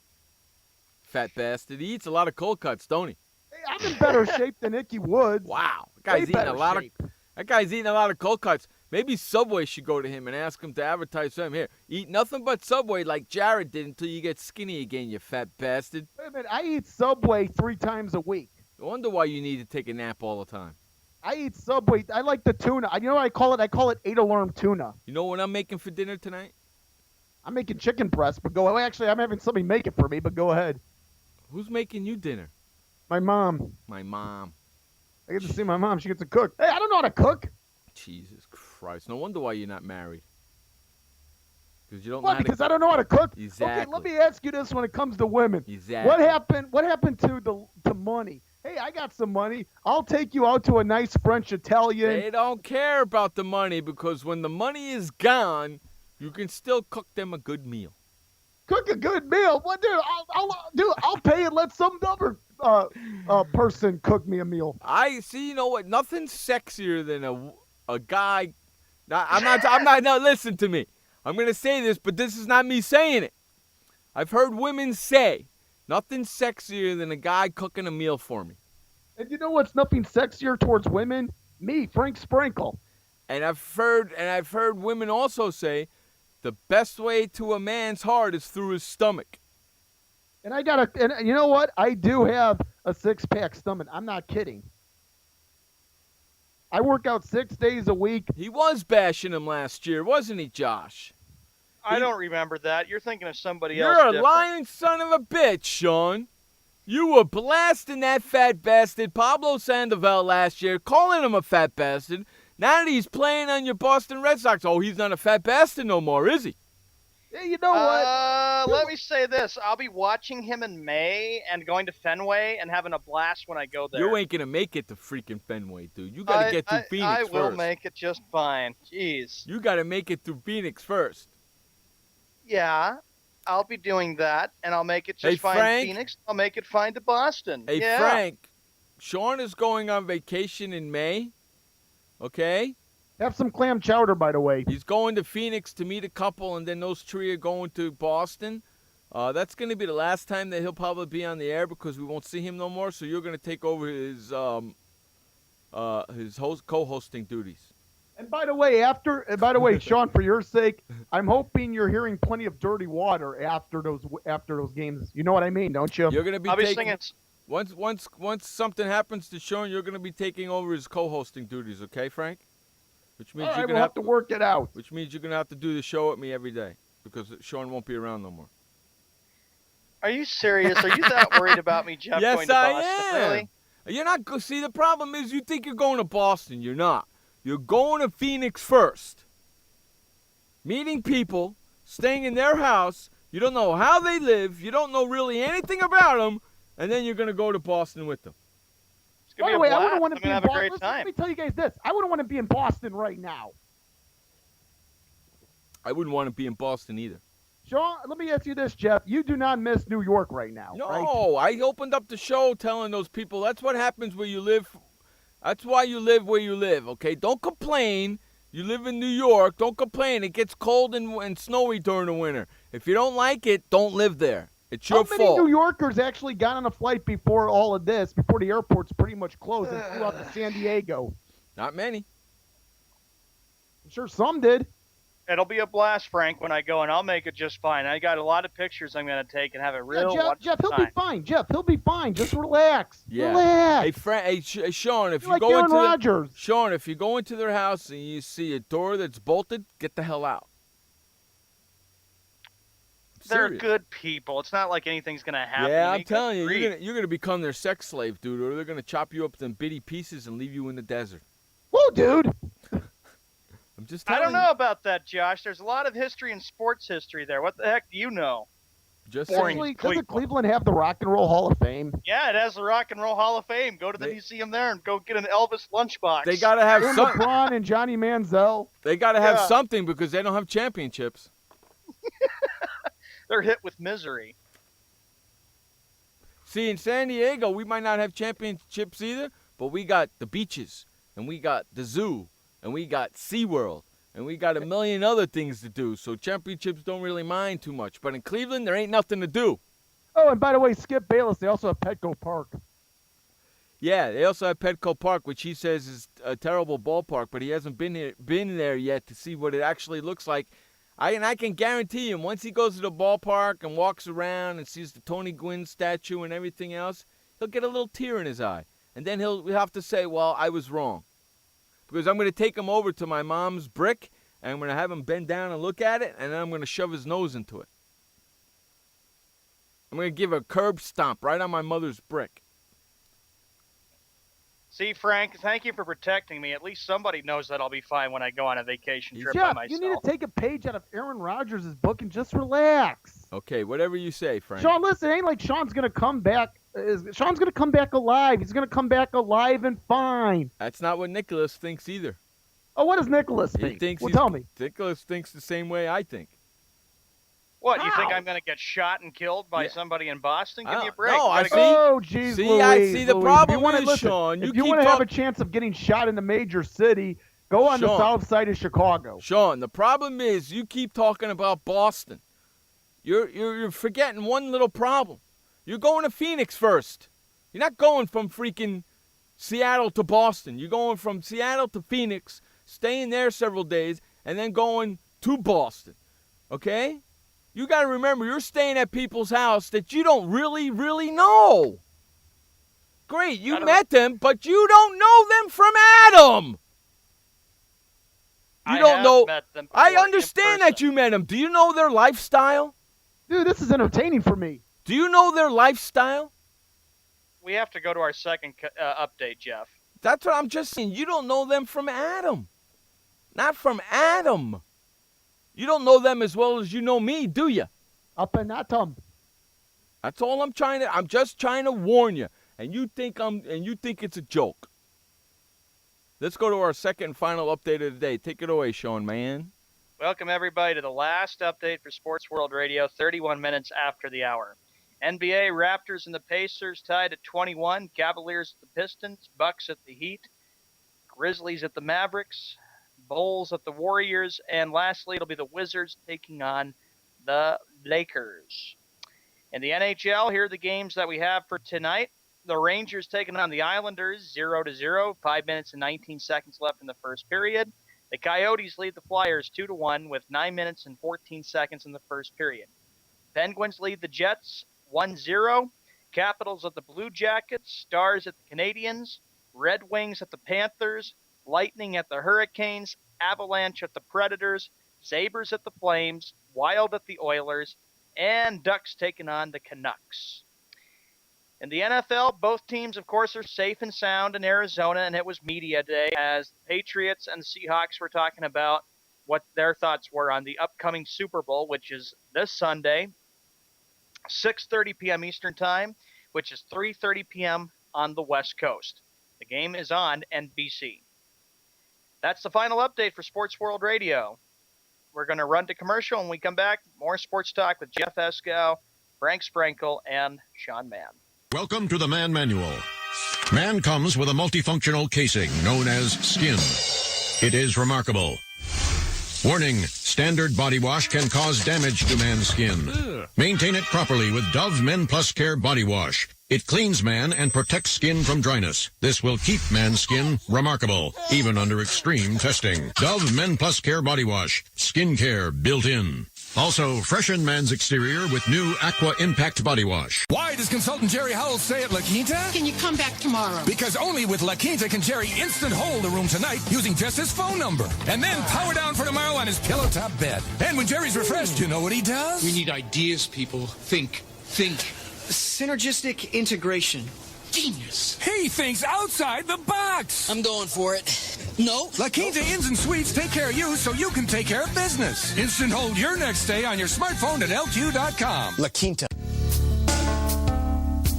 Fat bastard. He eats a lot of cold cuts, don't he? Hey, I'm in better shape than Icky Woods. Wow, that guy's eating a lot of cold cuts. Maybe Subway should go to him and ask him to advertise for him. Here, eat nothing but Subway like Jared did until you get skinny again, you fat bastard. Wait a minute, I eat Subway 3 times a week. I wonder why you need to take a nap all the time. I eat Subway. I like the tuna. You know what I call it? I call it 8-alarm tuna. You know what I'm making for dinner tonight? I'm making chicken breast, but go. Actually, I'm having somebody make it for me, but go ahead. Who's making you dinner? My mom. My mom. I get to see my mom. She gets to cook. Hey, I don't know how to cook. Jesus Christ. No wonder why you're not married. Because you don't What? know how Because to... I don't know how to cook? Exactly. Okay, let me ask you this when it comes to women. Exactly. What happened to money? Hey, I got some money. I'll take you out to a nice French Italian. They don't care about the money because when the money is gone, you can still cook them a good meal. Cook a good meal? What, dude? I'll pay and let some other person cook me a meal. I see. You know what? Nothing's sexier than a guy. Now, I'm not. No, listen to me. I'm gonna say this, but this is not me saying it. I've heard women say nothing's sexier than a guy cooking a meal for me. And you know what's nothing sexier towards women? Me, Frank Sprankle. And I've heard women also say the best way to a man's heart is through his stomach. And and you know what? I do have a 6-pack stomach. I'm not kidding. I work out 6 days a week. He was bashing him last year, wasn't he, Josh? I don't remember that. You're thinking of somebody else. You're a lying son of a bitch, Sean. You were blasting that fat bastard Pablo Sandoval last year, calling him a fat bastard. Now that he's playing on your Boston Red Sox, he's not a fat bastard no more, is he? Yeah, you know what? Let me say this. I'll be watching him in May and going to Fenway and having a blast when I go there. You ain't going to make it to freaking Fenway, dude. You got to get through Phoenix first. I will make it just fine. Jeez. You got to make it through Phoenix first. Yeah, I'll be doing that, and I'll make it just fine Frank, to Phoenix. I'll make it fine to Boston. Hey, yeah. Frank, Sean is going on vacation in May, okay? Have some clam chowder, by the way. He's going to Phoenix to meet a couple, and then those three are going to Boston. That's going to be the last time that he'll probably be on the air because we won't see him no more, so you're going to take over his co-hosting duties. And by the way, Sean, for your sake, I'm hoping you're hearing plenty of dirty water after those games. You know what I mean, don't you? You're going to be I'll be taking singing. Once something happens to Sean, you're going to be taking over his co-hosting duties, okay, Frank? Which means you're going to have to work it out. Which means you're going to have to do the show with me every day because Sean won't be around no more. Are you serious? Are you that worried about me, Jeff, yes, going to Boston? I am. Really? You're not. See, the problem is you think you're going to Boston. You're not. You're going to Phoenix first. Meeting people, staying in their house. You don't know how they live. You don't know really anything about them. And then you're going to go to Boston with them. By the way, I wouldn't want to be in have a Boston. great time. Let me tell you guys this. I wouldn't want to be in Boston right now. I wouldn't want to be in Boston either. Sean, let me ask you this, Jeff. You do not miss New York right now, No, right? I opened up the show telling those people that's what happens where you live. That's why you live where you live, okay? Don't complain. You live in New York. Don't complain. It gets cold and snowy during the winter. If you don't like it, don't live there. It's your fault. How many New Yorkers actually got on a flight before all of this, before the airport's pretty much closed and flew out to San Diego? Not many. I'm sure some did. It'll be a blast, Frank, when I go, and I'll make it just fine. I got a lot of pictures I'm going to take and have a real Jeff, he'll time. be fine. Jeff, he'll be fine. Just relax. Yeah. Relax. Hey, Sean, if You're like Aaron Rodgers. Sean, if you go into their house and you see a door that's bolted, get the hell out. They're Serious. good people. It's not like anything's going to happen. Yeah, to I'm me. telling you, Grief. you're gonna become their sex slave, dude, or they're gonna chop you up in bitty pieces and leave you in the desert. Whoa, dude. I'm just I telling don't know about that, Josh. There's a lot of history and sports history there. What the heck do you know? Just Doesn't Cleveland have the Rock and Roll Hall of Fame? Yeah, it has the Rock and Roll Hall of Fame. Go to the museum there and go get an Elvis lunchbox. They gotta have And something. LeBron and Johnny Manziel. They gotta have something because they don't have championships. They're hit with misery. See, in San Diego, we might not have championships either, but we got the beaches, and we got the zoo, and we got SeaWorld, and we got a million other things to do, so championships don't really mind too much. But in Cleveland, there ain't nothing to do. Oh, and by the way, Skip Bayless, they also have Petco Park. Yeah, they also have Petco Park, which he says is a terrible ballpark, but he hasn't been there yet to see what it actually looks like. I can guarantee him, once he goes to the ballpark and walks around and sees the Tony Gwynn statue and everything else, he'll get a little tear in his eye. And then he'll have to say, well, I was wrong. Because I'm going to take him over to my mom's brick, and I'm going to have him bend down and look at it, and then I'm going to shove his nose into it. I'm going to give a curb stomp right on my mother's brick. See, Frank, thank you for protecting me. At least somebody knows that I'll be fine when I go on a vacation trip by Jeff, myself. you need to take a page out of Aaron Rodgers' book and just relax. Okay, whatever you say, Frank. Sean, listen, it ain't like Sean's going to come back. Sean's going to come back alive. He's going to come back alive and fine. That's not what Nicholas thinks either. Oh, what does Nicholas He think? thinks Well, tell me. Nicholas thinks the same way I think. What, you think How? I'm going to get shot and killed by somebody in Boston? Give me a break. No, You I gotta see. go- Oh, jeez, See, Louise, I see. The Louise. problem If you wanna is, listen, Sean, if you you want keep to have a chance of getting shot in a major city, go on the Sean. south side of Chicago. Sean, the problem is you keep talking about Boston. You're forgetting one little problem. You're going to Phoenix first. You're not going from freaking Seattle to Boston. You're going from Seattle to Phoenix, staying there several days, and then going to Boston. Okay? You got to remember, you're staying at people's house that you don't really, really know. Great, you met them, but you don't know them from Adam. You I don't have know. met them I before in understand that you met them. Do you know their lifestyle? Dude, this is entertaining for me. Do you know their lifestyle? We have to go to our second update, Jeff. That's what I'm just saying. You don't know them from Adam. Not from Adam. You don't know them as well as you know me, do you? Up and atom. That's all I'm just trying to warn you. And you think it's a joke. Let's go to our second and final update of the day. Take it away, Sean, man. Welcome, everybody, to the last update for Sports World Radio, 31 minutes after the hour. NBA, Raptors and the Pacers tied at 21. Cavaliers at the Pistons. Bucks at the Heat. Grizzlies at the Mavericks. Bulls at the Warriors. And lastly, it'll be the Wizards taking on the Lakers. In the NHL, here are the games that we have for tonight. The Rangers taking on the Islanders, 0-0. 5 minutes and 19 seconds left in the first period. The Coyotes lead the Flyers 2-1 with 9 minutes and 14 seconds in the first period. Penguins lead the Jets 1-0. Capitals at the Blue Jackets. Stars at the Canadiens. Red Wings at the Panthers. Lightning at the Hurricanes. Avalanche at the Predators. Sabres at the Flames. Wild at the Oilers. And Ducks taking on the Canucks. In the NFL, both teams, of course, are safe and sound in Arizona, and it was media day as the Patriots and the Seahawks were talking about what their thoughts were on the upcoming Super Bowl, which is this Sunday, 6:30 p.m. Eastern Time, which is 3:30 p.m. on the West Coast. The game is on NBC. That's the final update for Sports World Radio. We're going to run to commercial, and when we come back, more sports talk with Jeff Eskow, Frank Sprankle, and Sean Mann. Welcome to the Man Manual. Man comes with a multifunctional casing known as skin. It is remarkable. Warning, standard body wash can cause damage to man's skin. Maintain it properly with Dove Men Plus Care Body Wash. It cleans man and protects skin from dryness. This will keep man's skin remarkable, even under extreme testing. Dove Men Plus Care Body Wash. Skin care built in. Also, freshen man's exterior with new Aqua Impact Body Wash. Why does consultant Jerry Howell stay at La Quinta? Can you come back tomorrow? Because only with La Quinta can Jerry instant hold the room tonight using just his phone number. And then power down for tomorrow on his pillow top bed. And when Jerry's refreshed, you know what he does? We need ideas, people. Think. Synergistic integration. Genius. He thinks outside the box. I'm going for it. No. La Quinta Inns and Suites take care of you so you can take care of business. Instant hold your next stay on your smartphone at LQ.com. La Quinta.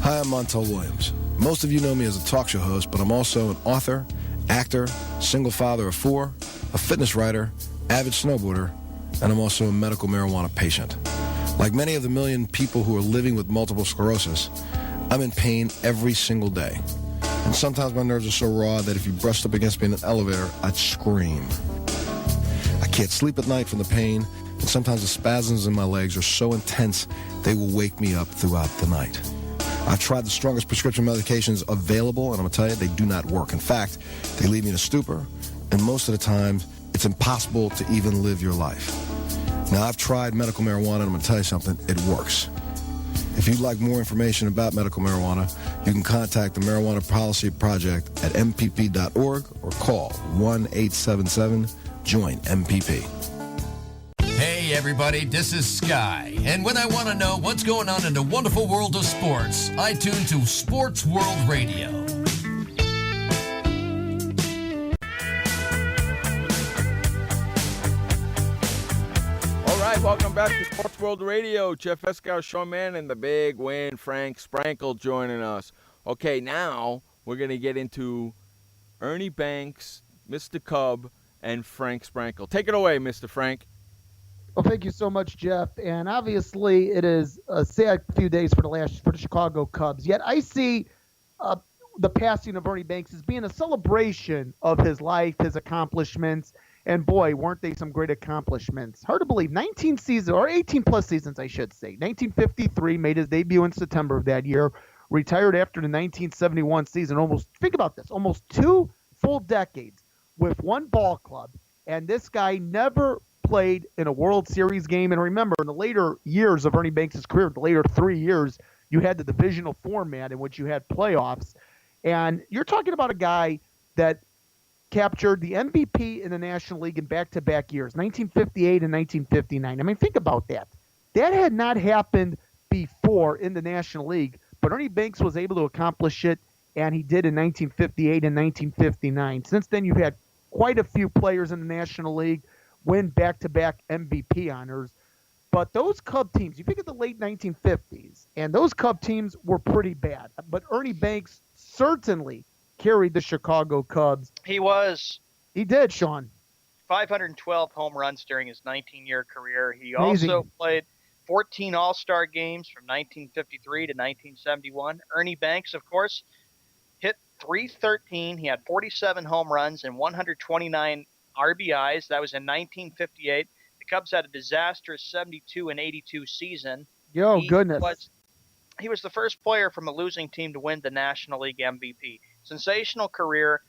Hi, I'm Montel Williams. Most of you know me as a talk show host, but I'm also an author, actor, single father of 4, a fitness writer, avid snowboarder, and I'm also a medical marijuana patient. Like many of the million people who are living with multiple sclerosis, I'm in pain every single day. And sometimes my nerves are so raw that if you brushed up against me in an elevator, I'd scream. I can't sleep at night from the pain, and sometimes the spasms in my legs are so intense they will wake me up throughout the night. I've tried the strongest prescription medications available, and I'm going to tell you, they do not work. In fact, they leave me in a stupor, and most of the time, it's impossible to even live your life. Now, I've tried medical marijuana, and I'm going to tell you something, it works. If you'd like more information about medical marijuana, you can contact the Marijuana Policy Project at mpp.org or call 1-877-JOIN-MPP. Hey everybody, this is Sky, and when I want to know what's going on in the wonderful world of sports, I tune to Sports World Radio. All right, welcome back to Sports World Radio. Jeff Escow, Sean Mann, and the big win, Frank Sprankle joining us. Okay, now we're going to get into Ernie Banks, Mr. Cub, and Frank Sprankle. Take it away, Mr. Frank. Well, thank you so much, Jeff. And obviously, it is a sad few days for the Chicago Cubs. Yet I see the passing of Ernie Banks as being a celebration of his life, his accomplishments. And boy, weren't they some great accomplishments. Hard to believe, 19 seasons, or 18-plus seasons, I should say. 1953, made his debut in September of that year, retired after the 1971 season. Think about this, almost 2 full decades with one ball club. And this guy never played in a World Series game. And remember, in the later years of Ernie Banks' career, the later 3 years, you had the divisional format in which you had playoffs. And you're talking about a guy that captured the MVP in the National League in back-to-back years, 1958 and 1959. I mean, think about that. That had not happened before in the National League, but Ernie Banks was able to accomplish it, and he did in 1958 and 1959. Since then, you've had quite a few players in the National League win back-to-back MVP honors. But those Cub teams, you think of the late 1950s, and those Cub teams were pretty bad. But Ernie Banks certainly carried the Chicago Cubs. He did, Sean. 512 home runs during his 19-year career. He Amazing. Also played 14 All-Star games from 1953 to 1971. Ernie Banks, of course, hit .313. He had 47 home runs and 129 RBIs. That was in 1958. The Cubs had a disastrous 72 and 82 season. Goodness. He was the first player from a losing team to win the National League MVP. Sensational career.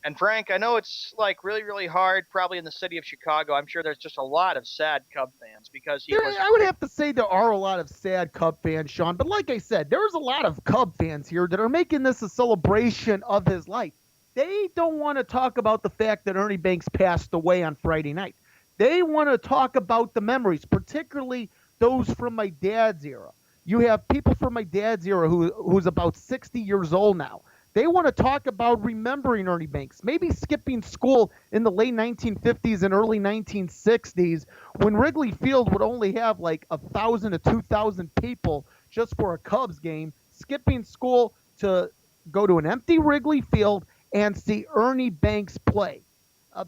And Frank, I know it's like really, really hard probably in the city of Chicago. I'm sure there's just a lot of sad Cub fans because I would have to say there are a lot of sad Cub fans, Sean. But like I said, there's a lot of Cub fans here that are making this a celebration of his life. They don't want to talk about the fact that Ernie Banks passed away on Friday night. They want to talk about the memories, particularly those from my dad's era. You have people from my dad's era who's about 60 years old now. They want to talk about remembering Ernie Banks, maybe skipping school in the late 1950s and early 1960s when Wrigley Field would only have like 1,000 to 2,000 people just for a Cubs game, skipping school to go to an empty Wrigley Field and see Ernie Banks play.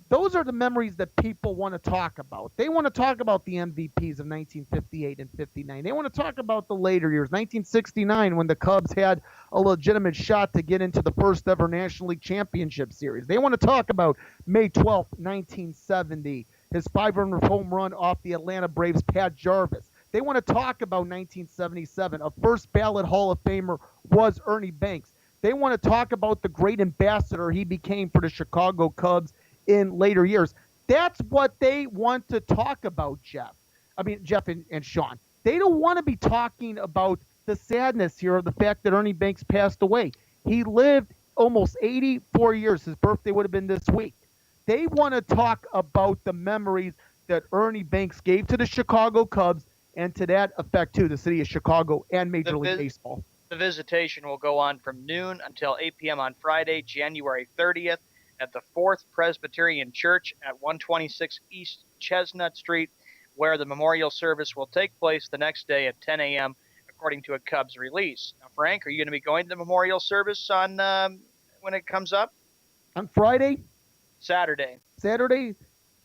Those are the memories that people want to talk about. They want to talk about the MVPs of 1958 and 59. They want to talk about the later years, 1969, when the Cubs had a legitimate shot to get into the first ever National League Championship Series. They want to talk about May 12th, 1970, his 500th home run off the Atlanta Braves' Pat Jarvis. They want to talk about 1977. A first ballot Hall of Famer was Ernie Banks. They want to talk about the great ambassador he became for the Chicago Cubs in later years. That's what they want to talk about, Jeff. Jeff and Sean. They don't want to be talking about the sadness here of the fact that Ernie Banks passed away. He lived almost 84 years. His birthday would have been this week. They want to talk about the memories that Ernie Banks gave to the Chicago Cubs and to that effect, too, the city of Chicago and Major League Baseball. The visitation will go on from noon until 8 p.m. on Friday, January 30th at the 4th Presbyterian Church at 126 East Chestnut Street, where the memorial service will take place the next day at 10 a.m., according to a Cubs release. Now, Frank, are you going to be going to the memorial service on when it comes up? On Friday? Saturday.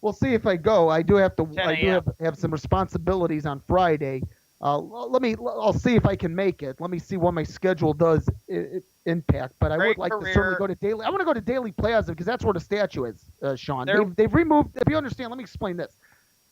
We'll see if I go. I do have to. I do have some responsibilities on Friday. I'll see if I can make it. Let me see what my schedule does impact. But I would like to certainly go to Daily. I want to go to Daily Plaza because that's where the statue is, Sean. They've removed. If you understand, let me explain this.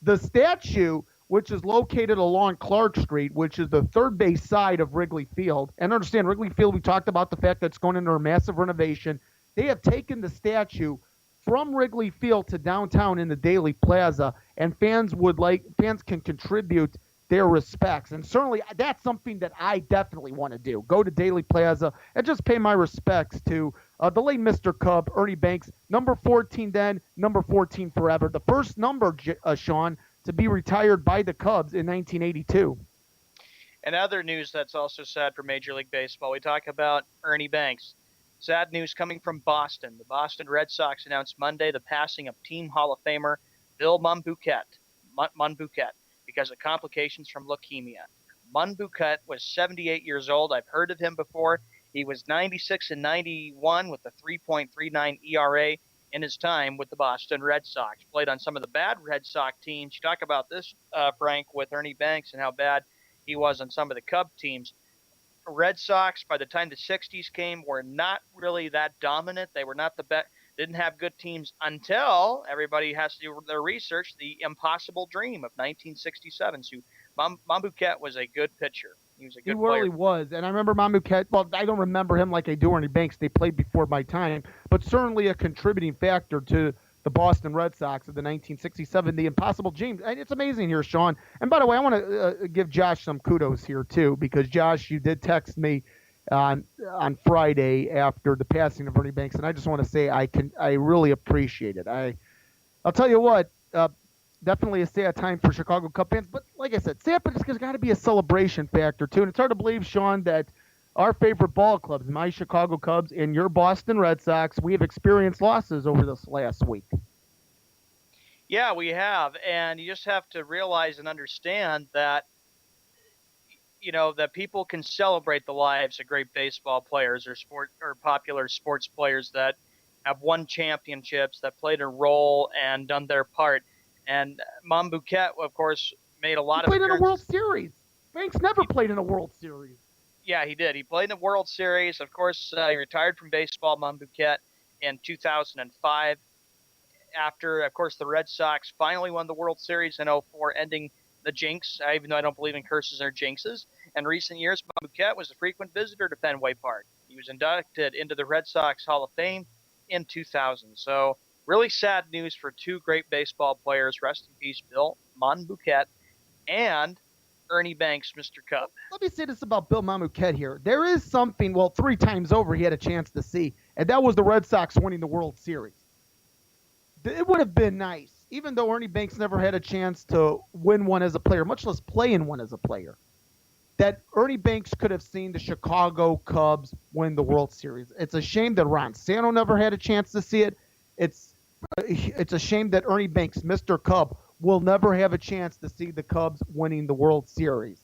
The statue, which is located along Clark Street, which is the third base side of Wrigley Field. And understand, Wrigley Field, we talked about the fact that it's going under a massive renovation. They have taken the statue from Wrigley Field to downtown in the Daily Plaza, and fans can contribute their respects. And certainly that's something that I definitely want to do. Go to Daily Plaza and just pay my respects to the late Mr. Cub, Ernie Banks, number 14 then, number 14 forever. The first number, Sean, to be retired by the Cubs in 1982. And other news that's also sad for Major League Baseball. We talk about Ernie Banks. Sad news coming from Boston. The Boston Red Sox announced Monday the passing of Team Hall of Famer Bill Munbuket because of complications from leukemia. Munbuket was 78 years old. I've heard of him before. He was 96 and 91 with a 3.39 ERA in his time with the Boston Red Sox. Played on some of the bad Red Sox teams. You talk about this, Frank, with Ernie Banks and how bad he was on some of the Cub teams. Red Sox, by the time the 60s came, were not really that dominant. They were not the best. Didn't have good teams until everybody has to do their research. The impossible dream of 1967. So Munbuket was a good pitcher. He was a good player. He really was. And I remember Munbuket. Well, I don't remember him like I do Ernie Banks. They played before my time, but certainly a contributing factor to the Boston Red Sox of the 1967, the impossible dream. And it's amazing here, Sean. And by the way, I want to give Josh some kudos here too, because Josh, you did text me on Friday after the passing of Ernie Banks, and I just want to say I really appreciate it. I'll tell you what, definitely a sad time for Chicago Cub fans, but like I said, sad, but there's got to be a celebration factor too. And it's hard to believe, Sean, that our favorite ball clubs, my Chicago Cubs and your Boston Red Sox, we have experienced losses over this last week. Yeah, we have, and you just have to realize and understand that that people can celebrate the lives of great baseball players or popular sports players that have won championships, that played a role and done their part. And Munbuket, of course, made a lot of played in a World Series. Banks never played in a World Series. Yeah, he did. He played in the World Series. Of course, he retired from baseball, Munbuket, in 2005. After, of course, the Red Sox finally won the World Series in 2004, ending the jinx, even though I don't believe in curses or jinxes. In recent years, Munbuket was a frequent visitor to Fenway Park. He was inducted into the Red Sox Hall of Fame in 2000. So really sad news for two great baseball players. Rest in peace, Bill Munbuket and Ernie Banks, Mr. Cub. Let me say this about Bill Munbuket here. There is something, 3 times over he had a chance to see, and that was the Red Sox winning the World Series. It would have been nice, even though Ernie Banks never had a chance to win one as a player, much less play in one as a player, that Ernie Banks could have seen the Chicago Cubs win the World Series. It's a shame that Ron Santo never had a chance to see it. It's a shame that Ernie Banks, Mr. Cub, will never have a chance to see the Cubs winning the World Series.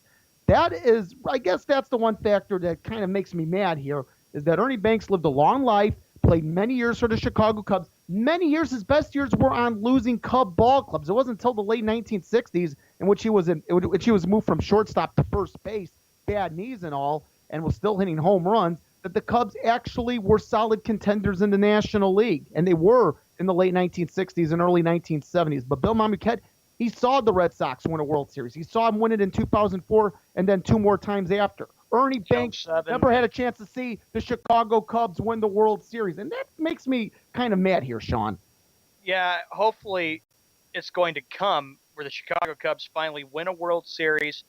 I guess that's the one factor that kind of makes me mad here, is that Ernie Banks lived a long life, played many years for the Chicago Cubs. Many years, his best years were on losing Cub ball clubs. It wasn't until the late 1960s in which he was moved from shortstop to first base, bad knees and all, and was still hitting home runs, that the Cubs actually were solid contenders in the National League. And they were in the late 1960s and early 1970s. But Bill Marquette, he saw the Red Sox win a World Series. He saw him win it in 2004 and then 2 more times after. Ernie Banks never had a chance to see the Chicago Cubs win the World Series. And that makes me kind of mad here, Sean. Yeah, hopefully it's going to come where the Chicago Cubs finally win a World Series,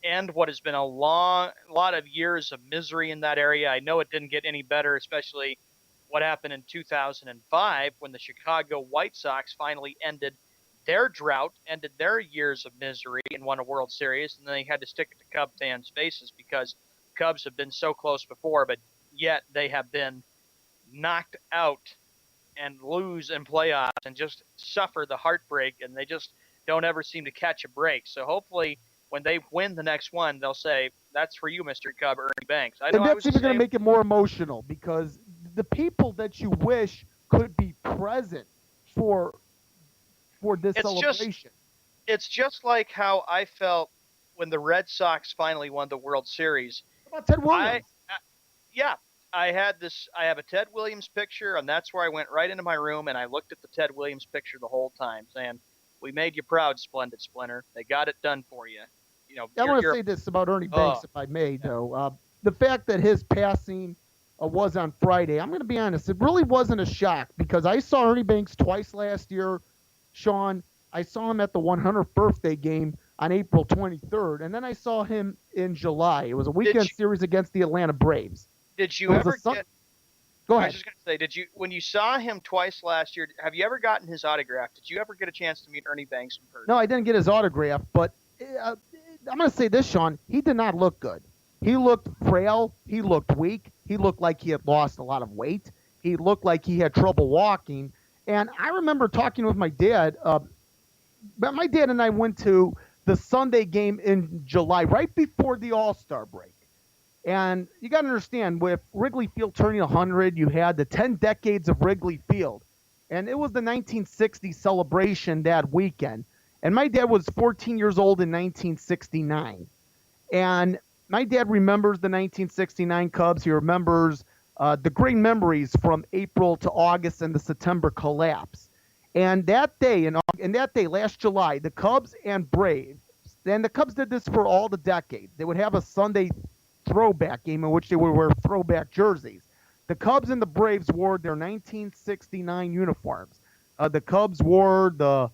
and what has been a lot of years of misery in that area. I know it didn't get any better, especially what happened in 2005 when the Chicago White Sox finally ended their drought, ended their years of misery, and won a World Series, and then they had to stick it to Cub fans' faces because Cubs have been so close before, but yet they have been knocked out and lose in playoffs and just suffer the heartbreak, and they just don't ever seem to catch a break. So hopefully when they win the next one, they'll say, that's for you, Mr. Cub, Ernie Banks. And that's even going to make it more emotional because the people that you wish could be present for this celebration. It's just like how I felt when the Red Sox finally won the World Series. How about Ted Williams? I have a Ted Williams picture, and that's where I went right into my room, and I looked at the Ted Williams picture the whole time, saying, we made you proud, Splendid Splinter. They got it done for you. You know, I want to say this about Ernie Banks, if I may, though. The fact that his passing was on Friday, I'm going to be honest, it really wasn't a shock because I saw Ernie Banks twice last year, Sean. I saw him at the 100th birthday game on April 23rd, and then I saw him in July. It was a weekend series against the Atlanta Braves. Did you ever get... Go ahead. I was just going to say, when you saw him twice last year, have you ever gotten his autograph? Did you ever get a chance to meet Ernie Banks in person? No, I didn't get his autograph, but I'm going to say this, Sean. He did not look good. He looked frail. He looked weak. He looked like he had lost a lot of weight. He looked like he had trouble walking. And I remember talking with my dad. But my dad and I went to the Sunday game in July, right before the All-Star break. And you got to understand, with Wrigley Field turning 100, you had the 10 decades of Wrigley Field. And it was the 1960 celebration that weekend. And my dad was 14 years old in 1969. And my dad remembers the 1969 Cubs. He remembers the great memories from April to August and the September collapse. And that day, last July, the Cubs and Braves, and the Cubs did this for all the decades. They would have a Sunday throwback game in which they would wear throwback jerseys. The Cubs and the Braves wore their 1969 uniforms. The Cubs wore the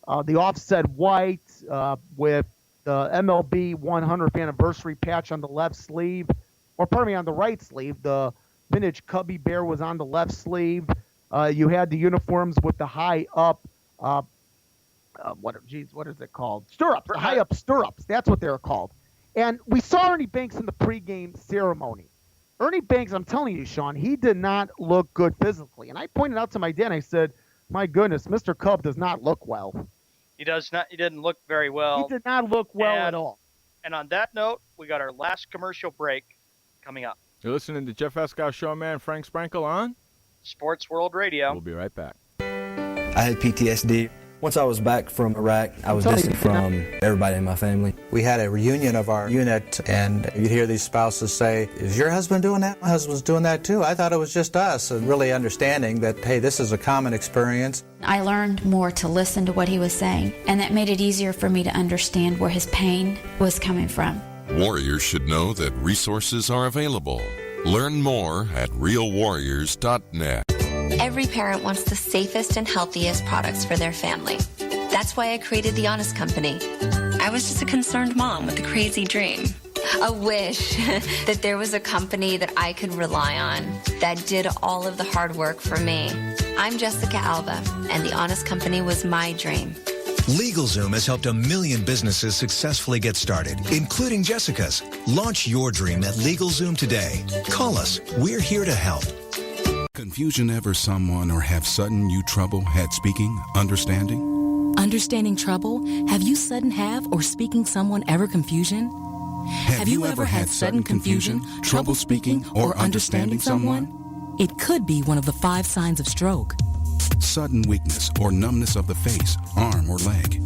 offset white with the MLB 100th anniversary patch on the left sleeve, or pardon me, on the right sleeve. The vintage Cubby Bear was on the left sleeve. You had the uniforms with the high up, what is it called? Stirrups, the high up stirrups. That's what they're called. And we saw Ernie Banks in the pregame ceremony. Ernie Banks, I'm telling you, Sean, he did not look good physically. And I pointed out to my dad, I said, my goodness, Mr. Cub does not look well. He does not. He didn't look very well. He did not look well at all. And on that note, we got our last commercial break coming up. You're listening to Jeff Escow, Showman, Frank Sprankle on Sports World Radio. We'll be right back. I had PTSD. Once I was back from Iraq, I was distant from everybody in my family. We had a reunion of our unit, and you'd hear these spouses say, is your husband doing that? My husband's doing that too. I thought it was just us. And really understanding that, hey, this is a common experience. I learned more to listen to what he was saying, and that made it easier for me to understand where his pain was coming from. Warriors should know that resources are available. Learn more at realwarriors.net. Every parent wants the safest and healthiest products for their family. That's why I created The Honest Company. I was just a concerned mom with a crazy dream. A wish that there was a company that I could rely on that did all of the hard work for me. I'm Jessica Alba, and The Honest Company was my dream. LegalZoom has helped 1 million businesses successfully get started, including Jessica's. Launch your dream at LegalZoom today. Call us. We're here to help. Confusion ever someone or have sudden you trouble had speaking, understanding? Understanding trouble? Have you sudden have or speaking someone ever confusion? Have you ever had sudden confusion, trouble speaking, or understanding someone? It could be one of the 5 signs of stroke. Sudden weakness or numbness of the face, arm, or leg.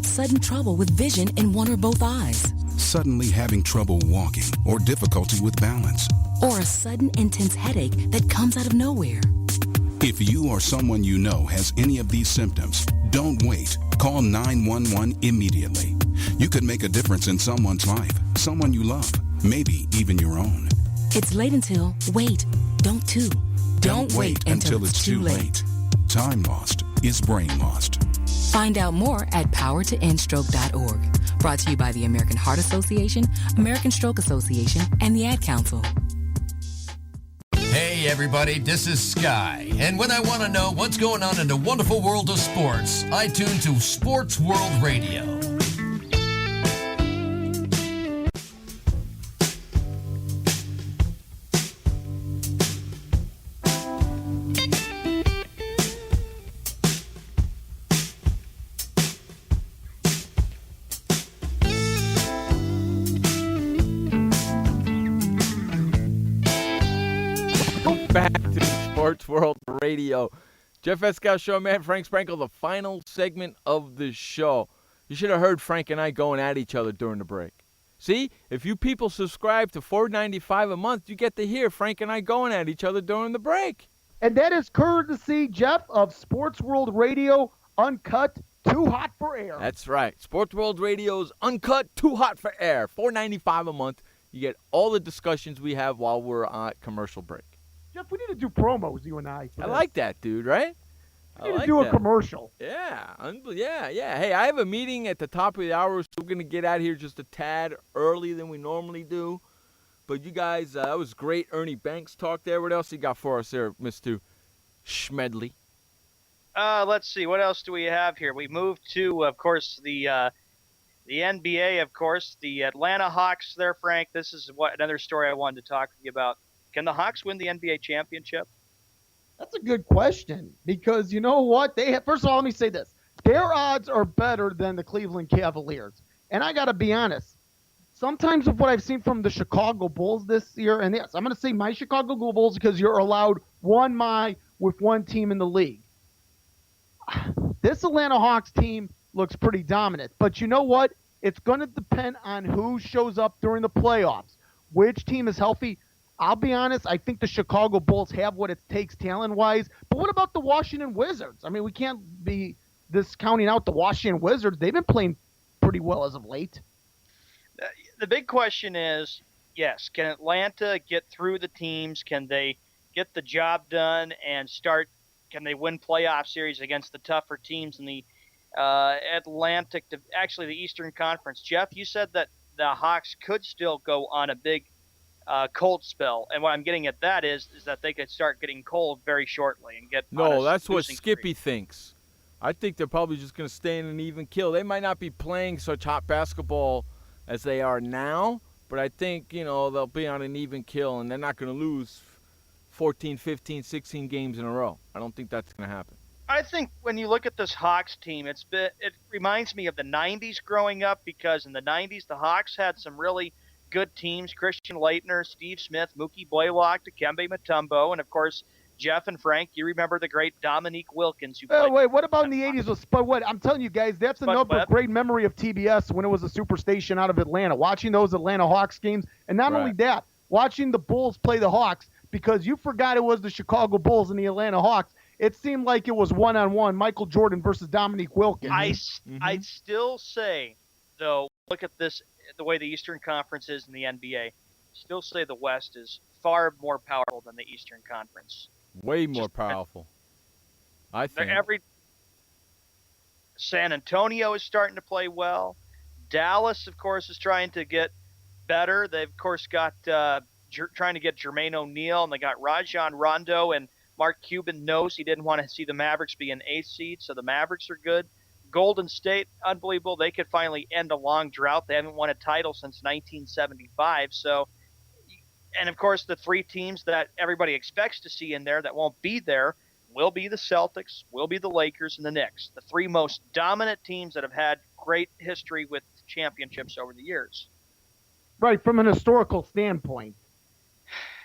Sudden trouble with vision in one or both eyes. Suddenly having trouble walking or difficulty with balance. Or a sudden intense headache that comes out of nowhere. If you or someone you know has any of these symptoms, don't wait. Call 911 immediately. You could make a difference in someone's life, someone you love, maybe even your own. It's late until wait. Don't wait until it's too late. Time lost is brain lost. Find out more at powertoendstroke.org. Brought to you by the American Heart Association, American Stroke Association, and the Ad Council. Hey everybody, this is Sky, and when I want to know what's going on in the wonderful world of sports, I tune to Sports World Radio. Back to Sports World Radio. Jeff Escal Show, man. Frank Sprankle, the final segment of the show. You should have heard Frank and I going at each other during the break. See, if you people subscribe to $4.95 a month, you get to hear Frank and I going at each other during the break. And that is courtesy, Jeff, of Sports World Radio Uncut, Too Hot for Air. That's right. Sports World Radio's Uncut, Too Hot for Air. $4.95 a month. You get all the discussions we have while we're on commercial break. Jeff, we need to do promos, you and I. I like that, dude, right? We need to do a commercial. Yeah. Hey, I have a meeting at the top of the hour, so we're going to get out here just a tad earlier than we normally do. But you guys, that was great Ernie Banks talk there. What else you got for us there, Mr. Schmedley? Let's see. What else do we have here? We moved to, of course, the NBA, of course. The Atlanta Hawks there, Frank. This is another story I wanted to talk to you about. Can the Hawks win the NBA championship? That's a good question because you know what? First of all, let me say this. Their odds are better than the Cleveland Cavaliers. And I got to be honest. Sometimes of what I've seen from the Chicago Bulls this year, and yes, I'm going to say my Chicago Bulls because you're allowed one with one team in the league. This Atlanta Hawks team looks pretty dominant. But you know what? It's going to depend on who shows up during the playoffs. Which team is healthy? I'll be honest, I think the Chicago Bulls have what it takes talent-wise. But what about the Washington Wizards? I mean, we can't be discounting out the Washington Wizards. They've been playing pretty well as of late. The big question is, yes, can Atlanta get through the teams? Can they get the job done and can they win playoff series against the tougher teams in the the Eastern Conference? Jeff, you said that the Hawks could still go on a big cold spell, and what I'm getting at that is that they could start getting cold very shortly and get. No, that's what Skippy thinks. I think they're probably just going to stay in an even kill. They might not be playing such hot basketball as they are now, but I think they'll be on an even kill, and they're not going to lose 14, 15, 16 games in a row. I don't think that's going to happen. I think when you look at this Hawks team, it reminds me of the 90s growing up because in the 90s the Hawks had some really good teams, Christian Laettner, Steve Smith, Mookie Blaylock, Dikembe Mutombo, and of course, Jeff and Frank, you remember the great Dominique Wilkins. Wait, what about in the 80s with Spud Webb? I'm telling you guys, that's another great memory of TBS when it was a superstation out of Atlanta, watching those Atlanta Hawks games. And not only that, watching the Bulls play the Hawks because you forgot it was the Chicago Bulls and the Atlanta Hawks. It seemed like it was one-on-one, Michael Jordan versus Dominique Wilkins. I'd still say, though, look at this, the way the Eastern Conference is in the NBA, still say the West is far more powerful than the Eastern Conference. Way more powerful, I think. San Antonio is starting to play well. Dallas, of course, is trying to get better. They've, of course, got trying to get Jermaine O'Neal, and they got Rajon Rondo, and Mark Cuban knows he didn't want to see the Mavericks be an 8th seed, so the Mavericks are good. Golden State, unbelievable. They could finally end a long drought. They haven't won a title since 1975. So, and of course, the three teams that everybody expects to see in there that won't be there will be the Celtics, will be the Lakers, and the Knicks. The three most dominant teams that have had great history with championships over the years. Right, from an historical standpoint.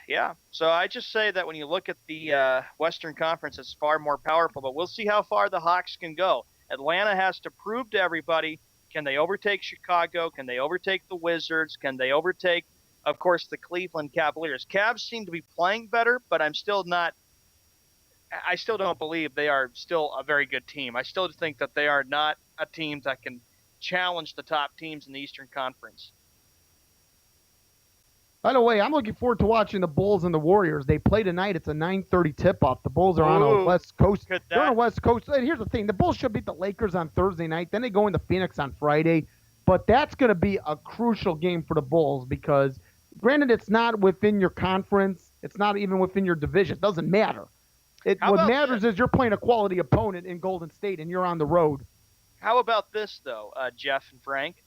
Yeah, so I just say that when you look at the Western Conference, it's far more powerful, but we'll see how far the Hawks can go. Atlanta has to prove to everybody, can they overtake Chicago? Can they overtake the Wizards? Can they overtake, of course, the Cleveland Cavaliers? Cavs seem to be playing better, but I'm still not I still don't believe they are still a very good team. I still think that they are not a team that can challenge the top teams in the Eastern Conference. By the way, I'm looking forward to watching the Bulls and the Warriors. They play tonight. It's a 9:30 tip-off. The Bulls are on the West Coast. They're on the West Coast. And here's the thing. The Bulls should beat the Lakers on Thursday night. Then they go into Phoenix on Friday. But that's going to be a crucial game for the Bulls because, granted, it's not within your conference. It's not even within your division. It doesn't matter. What matters is you're playing a quality opponent in Golden State, and you're on the road. How about this, though, Jeff and Frank?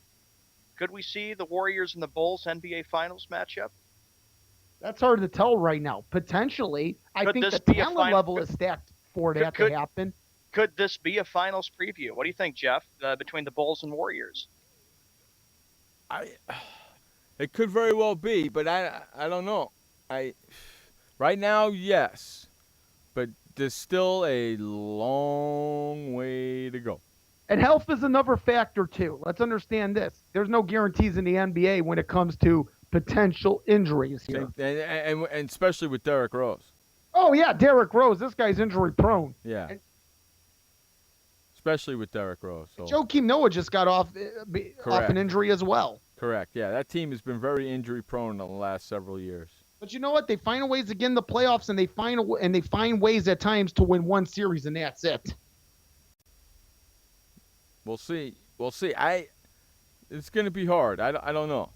Could we see the Warriors and the Bulls NBA Finals matchup? That's hard to tell right now. Potentially. I think the talent level is stacked for that to happen. Could this be a Finals preview? What do you think, Jeff, between the Bulls and Warriors? It could very well be, but I don't know. Right now, yes. But there's still a long way to go. And health is another factor, too. Let's understand this. There's no guarantees in the NBA when it comes to potential injuries here. And especially with Derrick Rose. Oh, yeah, Derrick Rose. This guy's injury-prone. Yeah. Especially with Derrick Rose. So. Joakim Noah just got off an injury as well. Correct. Yeah, that team has been very injury-prone in the last several years. But you know what? They find ways to get in the playoffs, and they find ways at times to win one series, and that's it. We'll see. It's going to be hard. I don't know.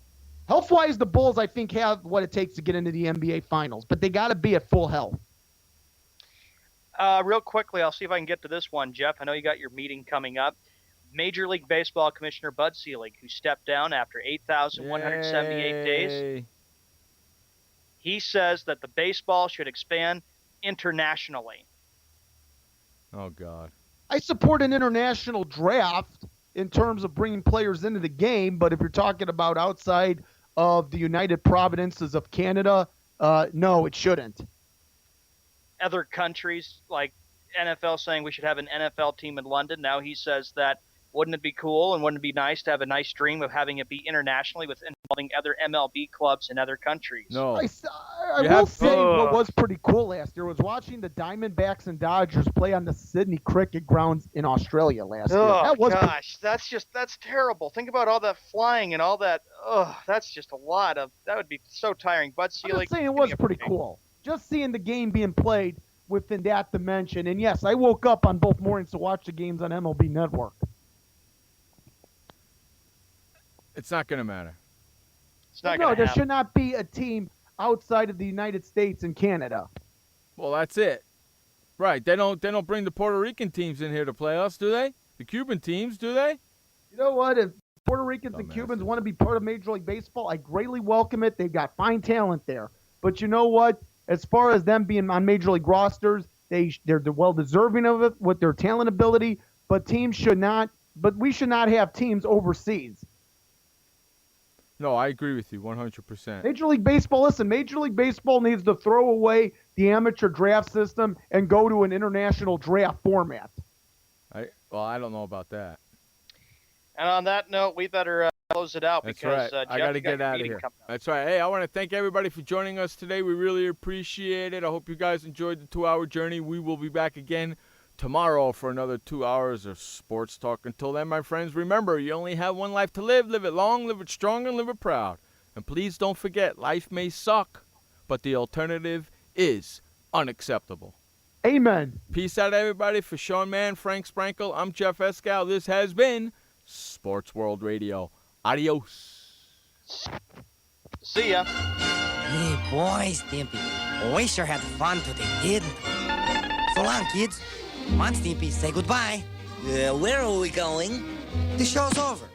Health-wise, the Bulls, I think, have what it takes to get into the NBA Finals, but they got to be at full health. Real quickly, I'll see if I can get to this one, Jeff. I know you got your meeting coming up. Major League Baseball Commissioner Bud Selig, who stepped down after 8,178 days. He says that the baseball should expand internationally. Oh, God. I support an international draft in terms of bringing players into the game, but if you're talking about outside of the United Providences of Canada, no, it shouldn't. Other countries, like NFL saying we should have an NFL team in London, now he says that wouldn't it be cool and wouldn't it be nice to have a nice dream of having it be internationally with involving other MLB clubs in other countries? No. I will say what was pretty cool last year was watching the Diamondbacks and Dodgers play on the Sydney Cricket grounds in Australia last year. That's terrible. Think about all that flying and all that. That's just a lot of. That would be so tiring. Bud Selig. I'm just saying it was pretty cool. Just seeing the game being played within that dimension. And yes, I woke up on both mornings to watch the games on MLB Network. It's not going to matter. There should not be a team outside of the United States and Canada. Well, that's it. Right. They don't bring the Puerto Rican teams in here to play us, do they? The Cuban teams, do they? You know what? If Puerto Ricans and Cubans want to be part of Major League Baseball, I greatly welcome it. They've got fine talent there. But you know what? As far as them being on Major League rosters, they're well-deserving of it with their talent ability, but we should not have teams overseas. No, I agree with you 100%. Major League Baseball needs to throw away the amateur draft system and go to an international draft format. I don't know about that. And on that note, we better close it out. That's because right. Jeff, I got to get out of here. That's right. Hey, I want to thank everybody for joining us today. We really appreciate it. I hope you guys enjoyed the 2-hour journey. We will be back again tomorrow for another 2 hours of sports talk. Until then, my friends, remember, you only have one life to live. Live it long, live it strong, and live it proud. And please don't forget, life may suck, but the alternative is unacceptable. Amen. Peace out, everybody. For Sean Mann, Frank Sprankle, I'm Jeff Escal. This has been Sports World Radio. Adios. See ya. Hey, boys, Stimpy. We sure had fun today, kid. So long, kids. Come on, Stimpy, say goodbye. Where are we going? The show's over.